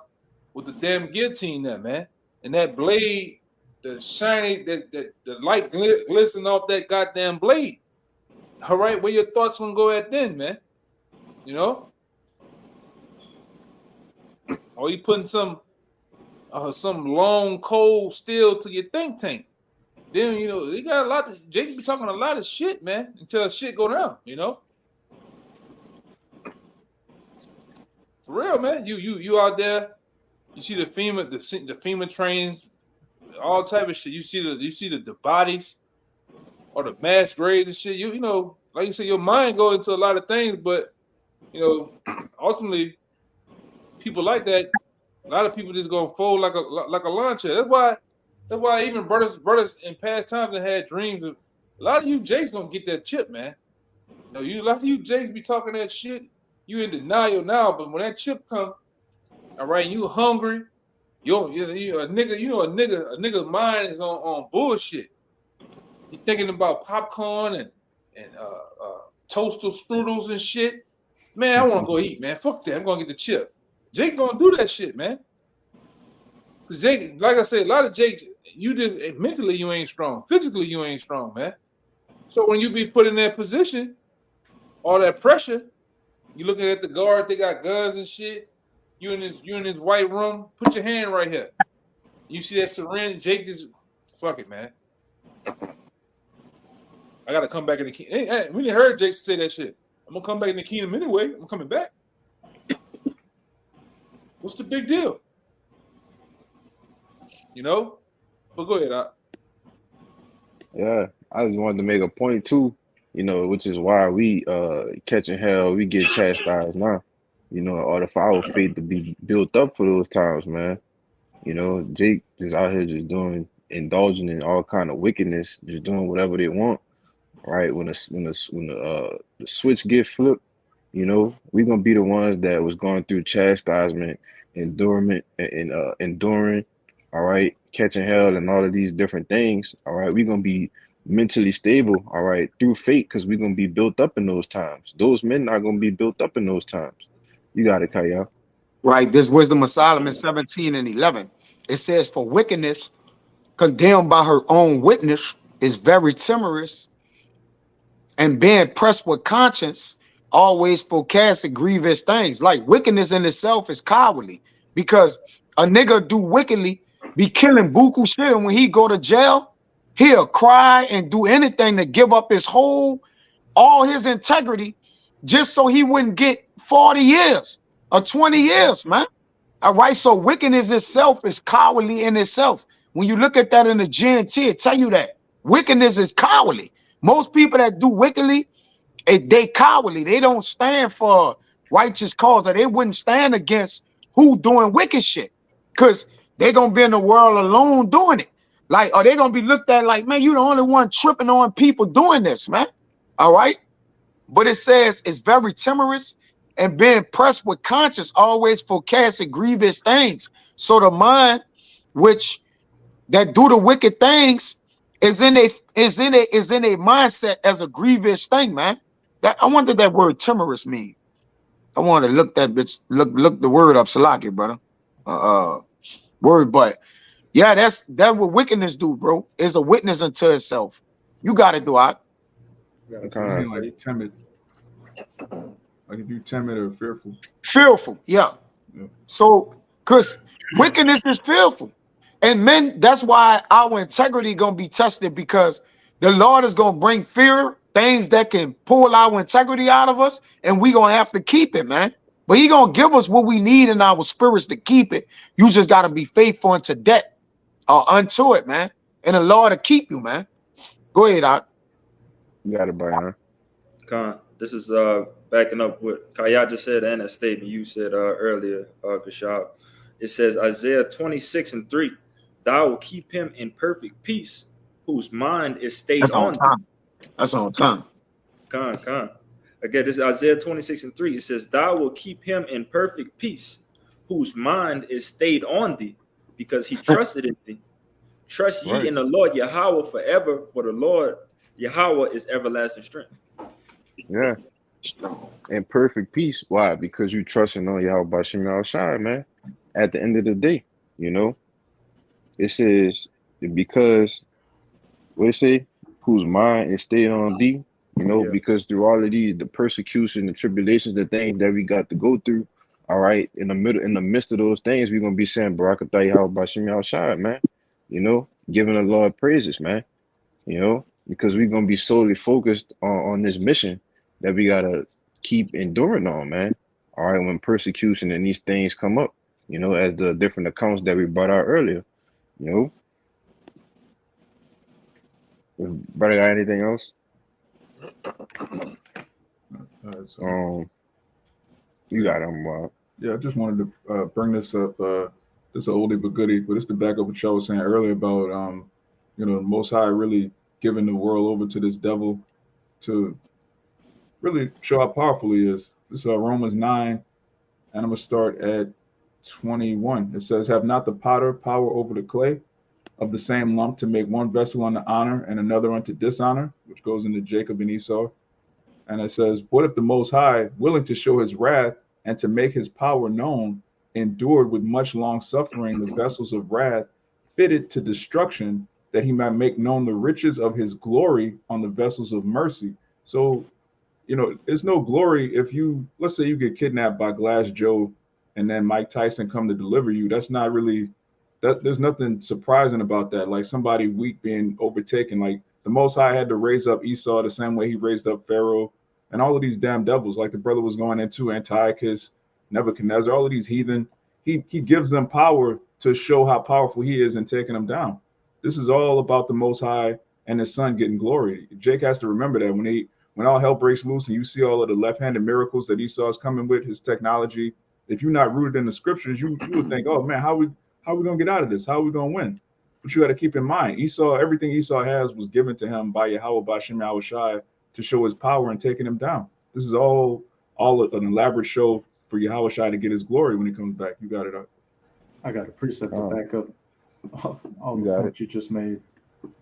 with the damn guillotine there, man, and that blade, the shiny, the light glistening off that goddamn blade. All right, where your thoughts gonna go at then, man? You know, or you putting some long cold steel to your think tank. Then you know they got a lot. Jake be talking a lot of shit, man, until shit go down. You know, for real, man. You out there, you see the FEMA trains, all type of shit. You see the bodies or the mass graves and shit. You know, like you said, your mind go into a lot of things, but you know, ultimately, people like that. A lot of people just gonna fold like a lawn chair. That's why even brothers in past times that had dreams of. A lot of you Jakes don't get that chip, man. You know, a lot of you Jakes be talking that shit. You in denial now, but when that chip come, all right, you hungry. You a nigga's mind is on bullshit. You thinking about popcorn and toaster strudels and shit. Man, I want to go eat, man. Fuck that. I'm gonna get the chip. Jake gonna do that shit, man. Cause Jake, like I said, a lot of Jakes, you just mentally you ain't strong. Physically you ain't strong, man. So when you be put in that position, all that pressure, you looking at the guard, they got guns and shit. You in this white room, put your hand right here. You see that syringe, Jake just fuck it, man. I gotta come back in the kingdom. Hey, we didn't heard Jake say that shit. I'm gonna come back in the kingdom anyway. I'm coming back. What's the big deal? You know? But go ahead, Doc. Yeah, I just wanted to make a point too, you know, which is why we catching hell, we get chastised now, you know, in order for our faith to be built up for those times, man. You know, Jake just out here just indulging in all kind of wickedness, just doing whatever they want, right? When the switch get flipped, you know, we're gonna be the ones that was going through chastisement, endurance, and enduring, all right, catching hell and all of these different things, all right. We're gonna be mentally stable, all right, through faith, because we're gonna be built up in those times. Those men are gonna be built up in those times. You got it, Kaya. Right. This Wisdom of Solomon 17 and 11. It says, for wickedness condemned by her own witness is very timorous, and being pressed with conscience always forecasted grievous things. Like wickedness in itself is cowardly, because a nigga do wickedly be killing buku shit, and when he go to jail, he'll cry and do anything to give up all his integrity just so he wouldn't get 40 years or 20 years, man. All right, so wickedness itself is cowardly in itself. When you look at that in the GNT, it tell you that wickedness is cowardly. Most people that do wickedly, they cowardly. They don't stand for righteous cause, or they wouldn't stand against who doing wicked shit, because they're gonna be in the world alone doing it. Like, or they're gonna be looked at like, man, you the only one tripping on people doing this, man. All right. But it says it's very timorous and being pressed with conscience always forecasting grievous things. So the mind, which that do the wicked things, is in a mindset as a grievous thing, man. That I wonder that word timorous mean. I want to look that bitch, look the word up, Salaki, brother. Word, but yeah, that's what wickedness do, bro. Is a witness unto itself. You got it, do I? You Okay. seem like timid. Like if you're timid or fearful. Fearful, yeah. Yeah. So, because wickedness is fearful. And men, that's why our integrity gonna be tested, because the Lord is gonna bring fear, things that can pull our integrity out of us, and we gonna have to keep it, man. But he gonna give us what we need in our spirits to keep it. You just gotta be faithful unto debt or unto it, man. And the Lord will keep you, man. Go ahead, Doc. You got it, Brian. Khan, this is backing up what Kaya just said and a statement you said earlier, Kashab. It says Isaiah 26:3, thou will keep him in perfect peace, whose mind is stayed That's on on thee. time. That's on time. Khan. Again, this is Isaiah 26:3. It says, thou will keep him in perfect peace, whose mind is stayed on thee, because he trusted in thee. Trust ye Right. in the Lord Yahweh forever, for the Lord Yahweh is everlasting strength. Yeah. In perfect peace. Why? Because you trusting on Yahweh Bashim Shai, man. At the end of the day, you know, it says because what it say, whose mind is stayed on thee, you know, Yeah. because through all of these, the persecution, the tribulations, the things that we got to go through, all right, in the midst of those things, we're gonna be saying Barakatah Yahweh Bashim Shai, man. You know, giving the Lord praises, man. You know, because we're gonna be solely focused on this mission that we gotta keep enduring on, man. All right, when persecution and these things come up, you know, as the different accounts that we brought out earlier, you know. Brother, got anything else? So, You yeah. got them. Yeah, I just wanted to bring this up. This is an oldie but goodie, but it's to back up what y'all was saying earlier about, the Most High really giving the world over to this devil to really show how powerful he is. This is Romans 9, and I'm going to start at 21. It says, have not the potter power over the clay of the same lump to make one vessel unto honor and another unto dishonor, which goes into Jacob and Esau. And it says, what if the Most High, willing to show his wrath and to make his power known, endured with much long suffering the vessels of wrath fitted to destruction, that he might make known the riches of his glory on the vessels of mercy. So, there's no glory if let's say you get kidnapped by Glass Joe and then Mike Tyson come to deliver you. That's not really, there's nothing surprising about that. Like somebody weak being overtaken, like the Most High had to raise up Esau the same way he raised up Pharaoh and all of these damn devils, like the brother was going into, Antiochus, Nebuchadnezzar, all of these heathen. He gives them power to show how powerful he is in taking them down. This is all about the Most High and his son getting glory. Jake has to remember that when all hell breaks loose and you see all of the left-handed miracles that Esau is coming with, his technology, if you're not rooted in the scriptures, you would think, oh man, how we gonna get out of this? How are we gonna win? But you got to keep in mind, everything Esau has was given to him by Yahweh Bashim Yahushai to show his power in taking him down. This is all an elaborate show for Yahushai to get his glory when he comes back. You got it up. I got a precept to back up all You the got points you just made. You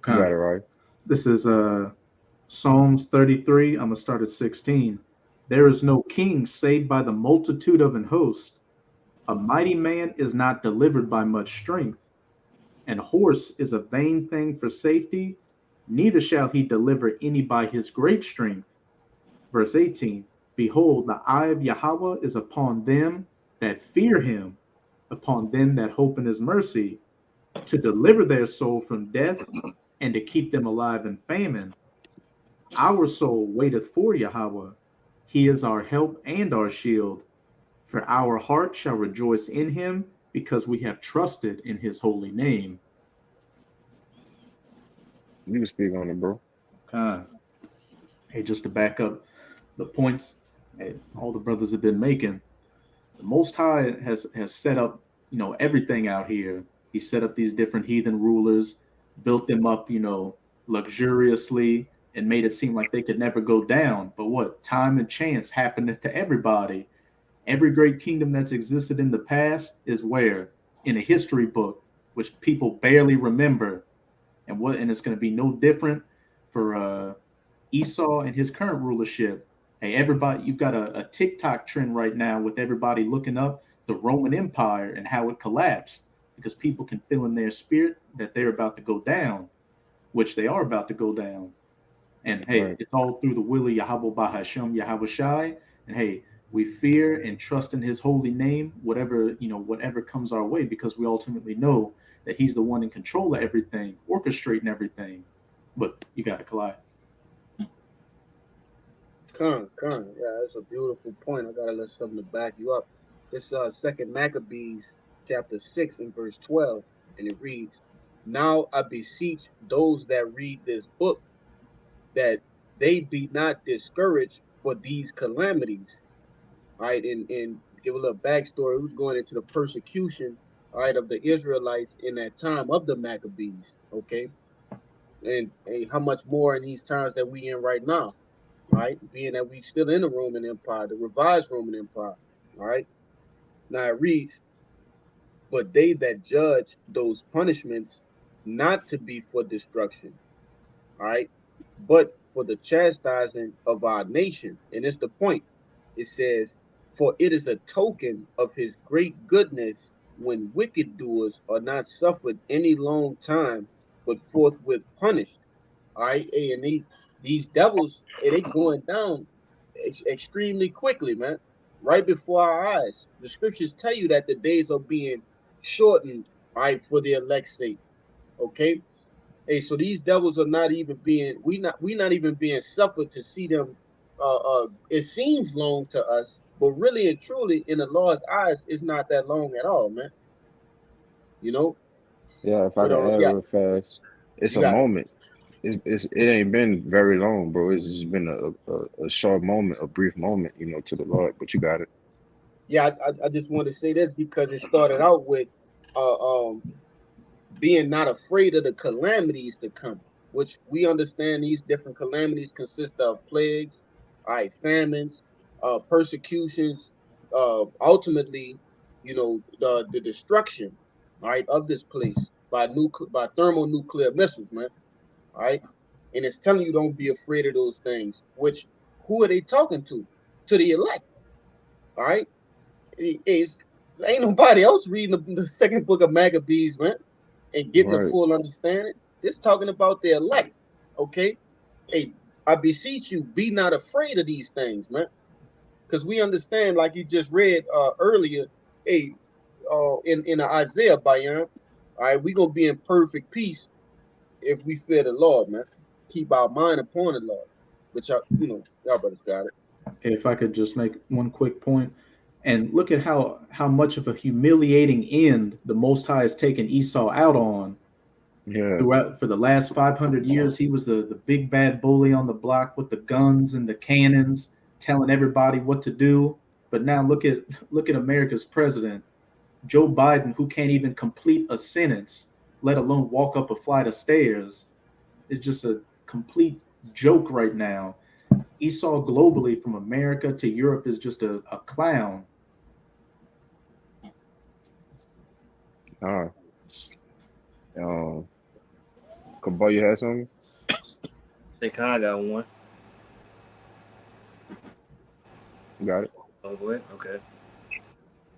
got it right. This is Psalms 33. I'm going to start at 16. There is no king saved by the multitude of an host. A mighty man is not delivered by much strength. An horse is a vain thing for safety, neither shall he deliver any by his great strength. Verse 18, behold, the eye of Yahweh is upon them that fear him, upon them that hope in his mercy, to deliver their soul from death and to keep them alive in famine. Our soul waiteth for Yahweh. He is our help and our shield. For our heart shall rejoice in him, because we have trusted in his holy name. You can speak on it, bro. Hey, just to back up the points all the brothers have been making, the Most High has set up, everything out here. He set up these different heathen rulers, built them up, luxuriously, and made it seem like they could never go down. But what? Time and chance happened to everybody. Every great kingdom that's existed in the past is where? In a history book, which people barely remember. And it's going to be no different for Esau and his current rulership. Hey, everybody, you've got a TikTok trend right now with everybody looking up the Roman Empire and how it collapsed because people can feel in their spirit that they're about to go down, which they are about to go down. And hey, Right. it's all through the will of Yahweh Bahasham Yahweh Shai. And hey, we fear and trust in his holy name, whatever comes our way, because we ultimately know that he's the one in control of everything, orchestrating everything. But you got to collide. Yeah, that's a beautiful point. I gotta let something to back you up. It's Second Maccabees chapter 6 and verse 12, and it reads, "Now I beseech those that read this book that they be not discouraged for these calamities." All right, and give a little backstory. Who's going into the persecution, all right, of the Israelites in that time of the Maccabees, okay? And how much more in these times that we in right now, right? Being that we still in the Roman Empire, the revised Roman Empire, all right? Now it reads, "But they that judge those punishments not to be for destruction, all right, but for the chastising of our nation." And it's the point. It says, "For it is a token of his great goodness when wicked doers are not suffered any long time, but forthwith punished." All right, hey, and these devils, hey, they going down extremely quickly, man. Right before our eyes. The scriptures tell you that the days are being shortened, right, for the elect's sake. Okay. Hey, so these devils are not even being we not even being suffered to see them. It seems long to us, but really and truly, in the Lord's eyes, it's not that long at all, man. You know. Yeah, if I So can add yeah, real fast, it's you a got it. moment. It ain't been very long, bro. It's just been a short moment, a brief moment, to the Lord. But you got it. Yeah, I just want to say this because it started out with uh, um, being not afraid of the calamities to come, which we understand these different calamities consist of plagues, all right, famines, persecutions, ultimately, the destruction, all right, of this place by thermonuclear missiles, man. All right. And it's telling you don't be afraid of those things, which who are they talking to? To the elect, all right? It's, ain't nobody else reading the second book of Maccabees, man, and getting the Right. full understanding. This talking about the elect, okay? Hey, I beseech you, be not afraid of these things, man, because we understand, like you just read earlier, hey, in the Isaiah, Bayan, all right, we gonna be in perfect peace if we fear the Lord, man. Keep our mind upon the Lord, which y'all brothers got it. If I could just make one quick point, and look at how much of a humiliating end the Most High has taken Esau out on Yeah. throughout for the last 500 years. He was the big bad bully on the block with the guns and the cannons, telling everybody what to do. But now look at America's president, Joe Biden, who can't even complete a sentence, let alone walk up a flight of stairs. It's just a complete joke right now. Esau globally from America to Europe is just a clown. Uh, um, Kabal, you had something? Say, I got one. Got it. Oh, go ahead. Okay.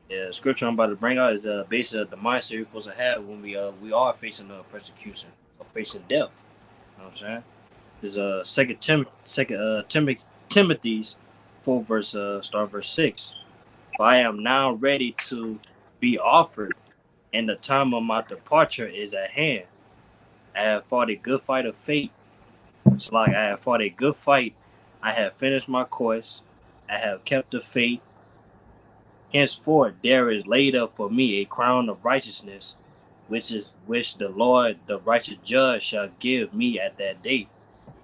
Yeah, the scripture I'm about to bring out is basically the mindset we're supposed to have when we are facing persecution or facing death. You know what I'm saying? Is Timothy's 4 verse start verse 6. For I am now ready to be offered, and the time of my departure is at hand. I have fought a good fight of faith. It's like I have fought a good fight. I have finished my course. I have kept the faith. Henceforth there is laid up for me a crown of righteousness, which the Lord, the righteous judge, shall give me at that day,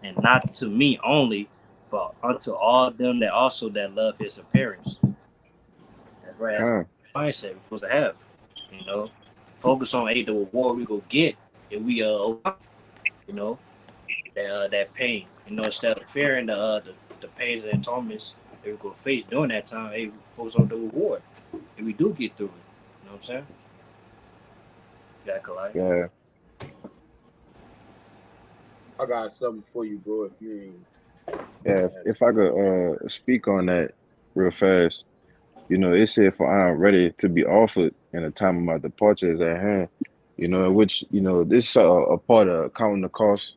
and not to me only, but unto all them that also that love his appearance. That's right. That's Con. the mindset we're supposed to have. You know, focus on the reward we go get if we you know. that pain. You know, instead of fearing the pains and torments that we go face during that time, hey, focus on the reward. And we do get through it. You know what I'm saying? Yeah, Kalai. Yeah, I got something for you, bro. If you ain't yeah. have If I could speak on that real fast, it said, "For I am ready to be offered, and the time of my departure is at hand." In which this is a part of counting the cost.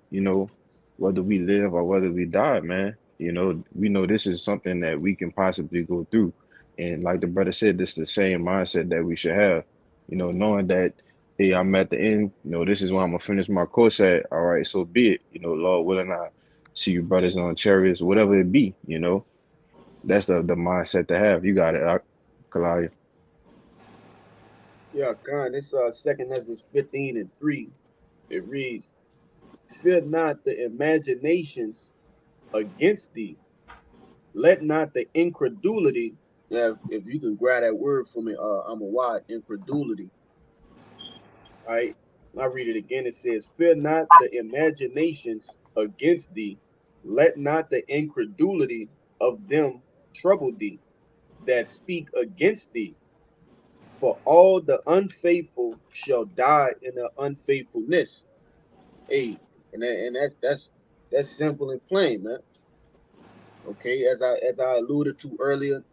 Whether we live or whether we die, man. We know this is something that we can possibly go through, and like the brother said, this is the same mindset that we should have. Knowing that, hey, I'm at the end. This is where I'm gonna finish my course at. All right, so be it. Lord willing, I see you brothers on chariots, whatever it be. That's the mindset to have. You got it, Kalaya. yeah, Khan. It's second Ezra 15:3. It reads, "Fear not the imaginations against thee. Let not the incredulity." Yeah, if you can grab that word for me, I'm a wide incredulity. All right. I read it again. It says, "Fear not the imaginations against thee. Let not the incredulity of them trouble thee that speak against thee. For all the unfaithful shall die in their unfaithfulness." Hey, and that's simple and plain, man. Okay, as I alluded to earlier,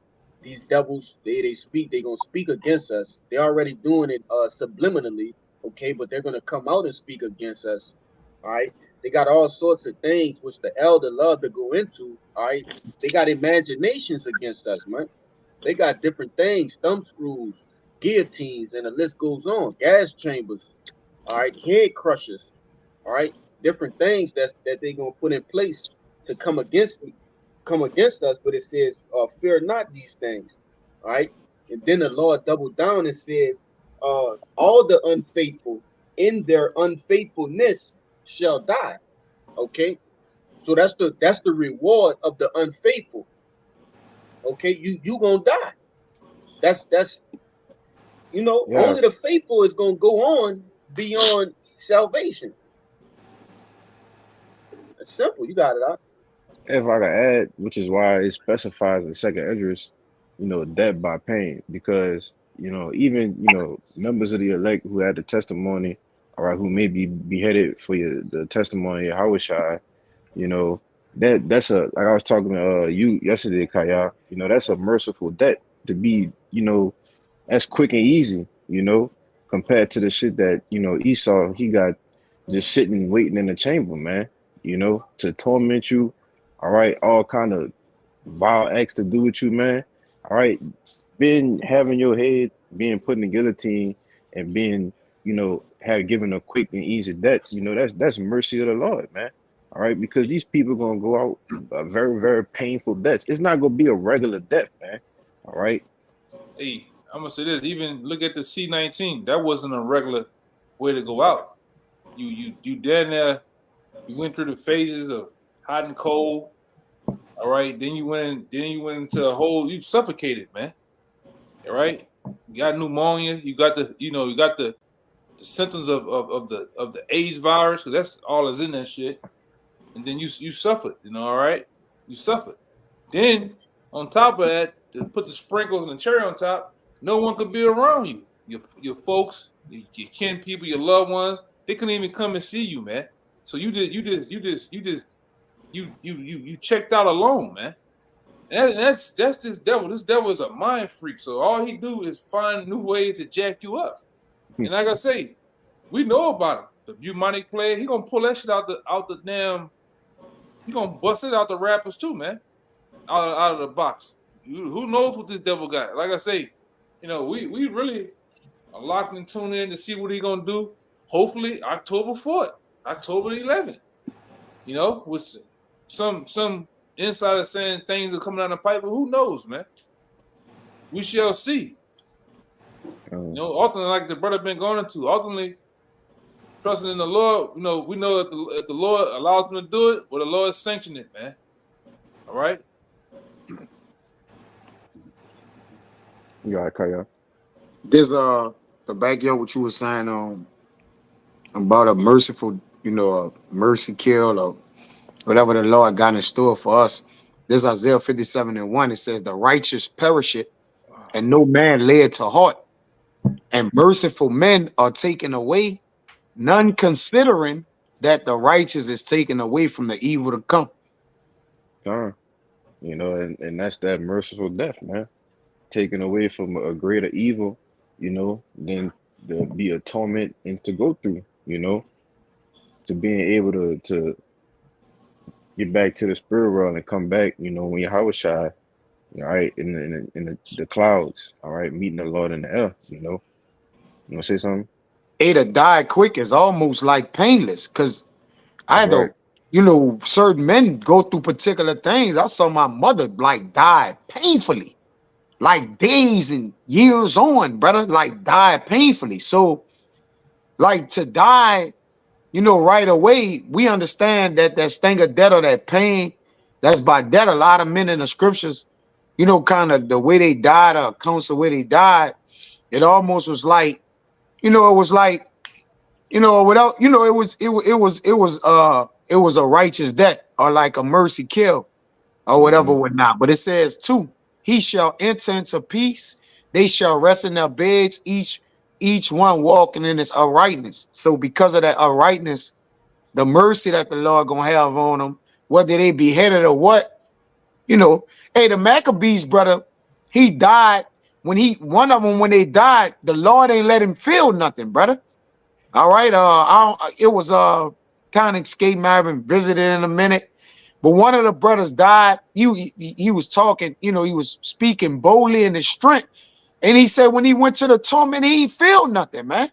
these devils they speak, they gonna speak against us. They're already doing it subliminally, okay, but they're gonna come out and speak against us. All right. They got all sorts of things which the elder love to go into. All right. They got imaginations against us, man. They got different things, thumb screws, guillotines, and the list goes on. Gas chambers, all right, head crushers, all right, different things that they gonna put in place to come against us. But it says, "Fear not these things," all right. And then the Lord doubled down and said, "All the unfaithful in their unfaithfulness shall die." Okay, so that's the reward of the unfaithful. Okay, you gonna die. That's Yeah, only the faithful is going to go on beyond salvation. It's simple. You got it out. if I could add, which is why it specifies in second address, death by pain, because even members of the elect who had the testimony, all right, who may be beheaded for the testimony of Hawashai, you know, that's a like I was talking to you yesterday, Kaya. That's a merciful debt to be, that's quick and easy, compared to the shit that, Esau, he got just sitting waiting in the chamber, man, to torment you, all right, all kind of vile acts to do with you, man. All right. Being having your head being put in the guillotine and being, have given a quick and easy death, that's mercy of the Lord, man. All right, because these people gonna go out very, very painful deaths. It's not gonna be a regular death, man. All right. Hey, I'm gonna say this. Even look at the C-19. That wasn't a regular way to go out. You down there. You went through the phases of hot and cold. All right. Then you went. Then you went into a whole. You suffocated, man. All right. You got pneumonia. You got the. You got the symptoms of the AIDS virus. Because that's all is in that shit. And then you suffered. All right. You suffered. Then on top of that, to put the sprinkles and the cherry on top, no one could be around you. Your folks, your kin people, your loved ones, they couldn't even come and see you, man. So you checked out alone, man. And that's this devil. This devil is a mind freak. So all he do is find new ways to jack you up. And like I say, we know about him. The demonic player, he gonna pull that shit out the damn. He gonna bust it out the rappers too, man. Out of the box. Who knows what this devil got? Like I say, we really are locked and tuned in to see what he gonna do. Hopefully October 4th, October 11th. With some insider saying things are coming down the pipe, but who knows, man? We shall see. Ultimately, like the brother been going into, ultimately trusting in the Lord. We know that if the Lord allows him to do it, well, the Lord sanctioned it, man. All right. You got it, Kaya. This the backyard what you were saying about a merciful, a mercy kill, or whatever the Lord got in store for us. This Isaiah 57:1. It says, the righteous perish it, and no man lay it to heart. And merciful men are taken away, none considering that the righteous is taken away from the evil to come. Done. You know, and that's that merciful death, man. Taken away from a greater evil, you know, than to be a torment and to go through, you know, to being able to get back to the spirit world and come back, you know, when Yahweh Shai, all right, in the clouds, all right, meeting the Lord in the air, you know. You want to say something? To die quick is almost like painless, because I That's had right. to, you know, certain men go through particular things. I saw my mother like die painfully, like days and years on, brother, like die painfully. So, like to die, you know, right away, we understand that that sting of death or that pain, that's by death. A lot of men in the scriptures, you know, kind of the way they died, or accounts of where they died, it almost was like, you know, it was like, you know, without, you know, it was a righteous death, or like a mercy kill, or whatever, Mm-hmm. whatnot. But it says too, he shall enter into peace, they shall rest in their beds, each one walking in his uprightness. So because of that uprightness, the mercy that the Lord gonna have on them, whether they beheaded or what, you know. Hey, the Maccabees, brother, he died one of them, when they died, the Lord ain't let him feel nothing, brother. All right. It was kind of escaped me. I haven't visited in a minute. But one of the brothers died. He was talking, you know, he was speaking boldly in his strength. And he said when he went to the torment, he ain't feel nothing, man.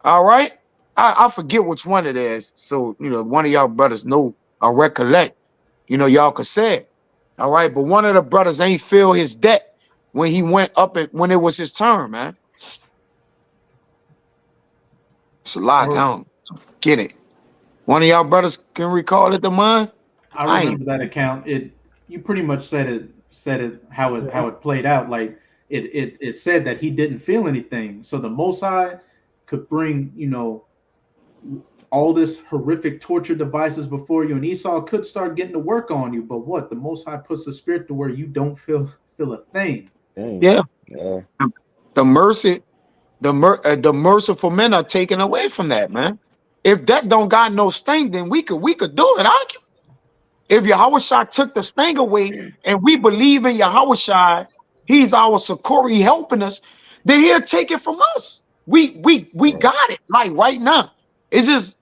All right. I forget which one it is. So, you know, if one of y'all brothers know or recollect, you know, y'all could say it. All right. But one of the brothers ain't feel his debt when he went up when it was his turn, man. It's a lot. I don't get it. One of y'all brothers can recall it to mine? I I ain't. remember that account. You pretty much said it how it played out. Like it said that he didn't feel anything. So the Most High could bring, you know, all this horrific torture devices before you, and Esau could start getting to work on you. But what, the Most High puts the spirit to where you don't feel a thing. Dang. Yeah. Yeah. The mercy, the merciful men are taken away from that, man. If that don't got no sting, then we could do it. Argue. If Yahushua took the sting away and we believe in Yahushua, he's our succor, he helping us, then he'll take it from us. We Right. got it, like right now. It's just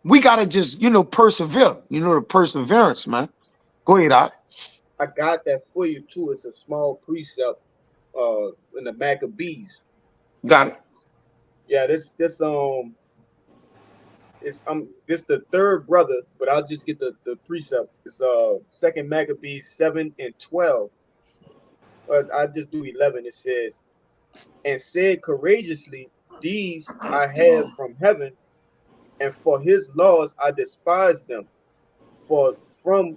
we gotta just, you know, persevere. You know, the perseverance, man. Go ahead, Doc. I got that for you too. It's a small precept in the Maccabees. Got it. Yeah, this the third brother, but I'll just get the precept. It's second Maccabees 7:12. But I just do 11. It says, and said courageously, these I have from heaven, and for his laws I despise them. For from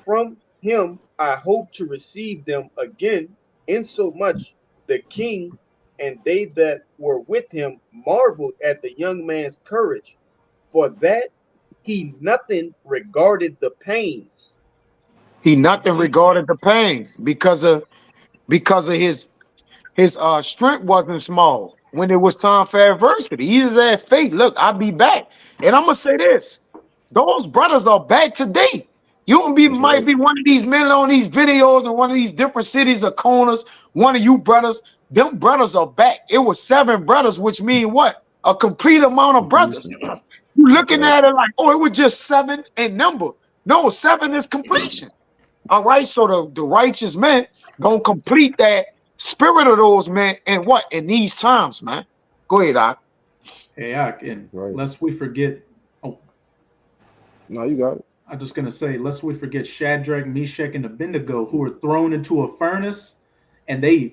from him I hope to receive them again, insomuch the king and they that were with him marveled at the young man's courage, for that he nothing regarded the pains. He You nothing see, regarded the pains because of his strength wasn't small when it was time for adversity. He just had faith. Look, I'll be back. And I'm gonna say this: those brothers are back today. You and be That's might right. be one of these men on these videos in one of these different cities or corners. One of you brothers, them brothers are back. It was 7 brothers, which mean what? A complete amount of brothers. Completion. You That's looking right. at it like, oh, it was just 7 in number. No, 7 is completion. All right, so the righteous men gonna complete that spirit of those men in what? In these times, man. Go ahead, Doc. Hey, and That's right. lest we forget. Oh, No, you got it. I'm just gonna say, lest we forget Shadrach, Meshach, and Abednego, who were thrown into a furnace, and Hmm.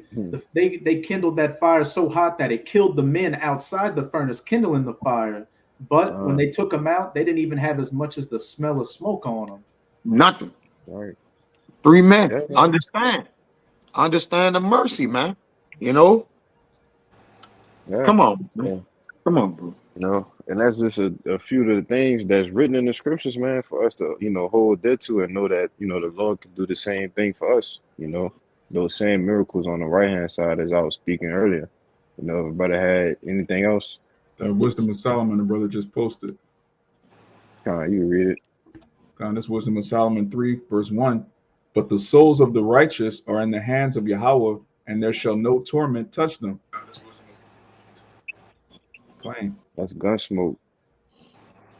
they kindled that fire so hot that it killed the men outside the furnace, kindling the fire. But when they took them out, they didn't even have as much as the smell of smoke on them. Nothing. Right. 3 men. Yeah. Understand the mercy, man. You know, Yeah. come on, man. Yeah. Come on, bro. You know, and that's just a few of the things that's written in the scriptures, man, for us to, hold dead to and know that, the Lord can do the same thing for us, those same miracles on the right hand side as I was speaking earlier. If a brother had anything else, The wisdom of Solomon, the brother just posted. you can read it. This wisdom of Solomon 3, verse 1. But the souls of the righteous are in the hands of Yahweh, and there shall no torment touch them. Plain. That's Gunsmoke.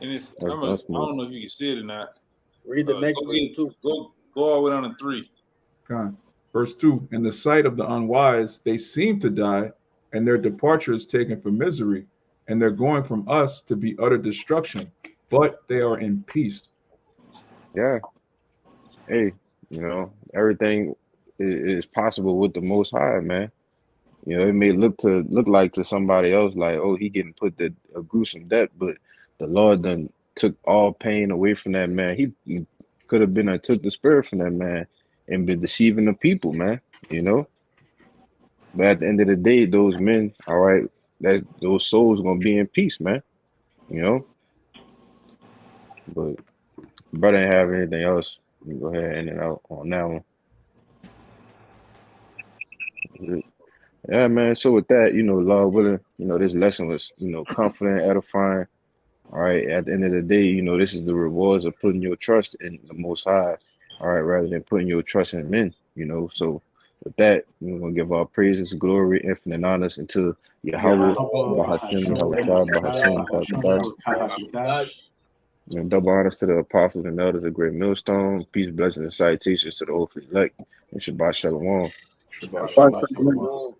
And it's That's I Gunsmoke. don't know if you can see it or not. Read the next Go verse too. all the way down to 3. Verse 2. In the sight of the unwise, they seem to die, and their departure is taken for misery, and they're going from us to be utter destruction, but they are in peace. Yeah. Hey, everything is possible with the Most High, man. It may look like to somebody else like, oh, he getting put to a gruesome death, but the Lord done took all pain away from that man. He could have been took the spirit from that man and been deceiving the people, man. But at the end of the day, those men, all right, that those souls gonna be in peace, man. But brother ain't have anything else. You go ahead and end it out on that one. Yeah, man. So with that, Lord willing, this lesson was, confident, edifying. All right. At the end of the day, this is the rewards of putting your trust in the Most High. All right, rather than putting your trust in men. So with that, we're gonna give our praises, glory, infinite honors unto Yahweh, Bahashem, Yahweh Shah, Bahashem, Bahashem. And double honors to the apostles and elders of Great Millstone. Peace, blessings, and salutations to the oath elect. And Shabbat Shalom. Shabbat But shalom. Shabbat shalom.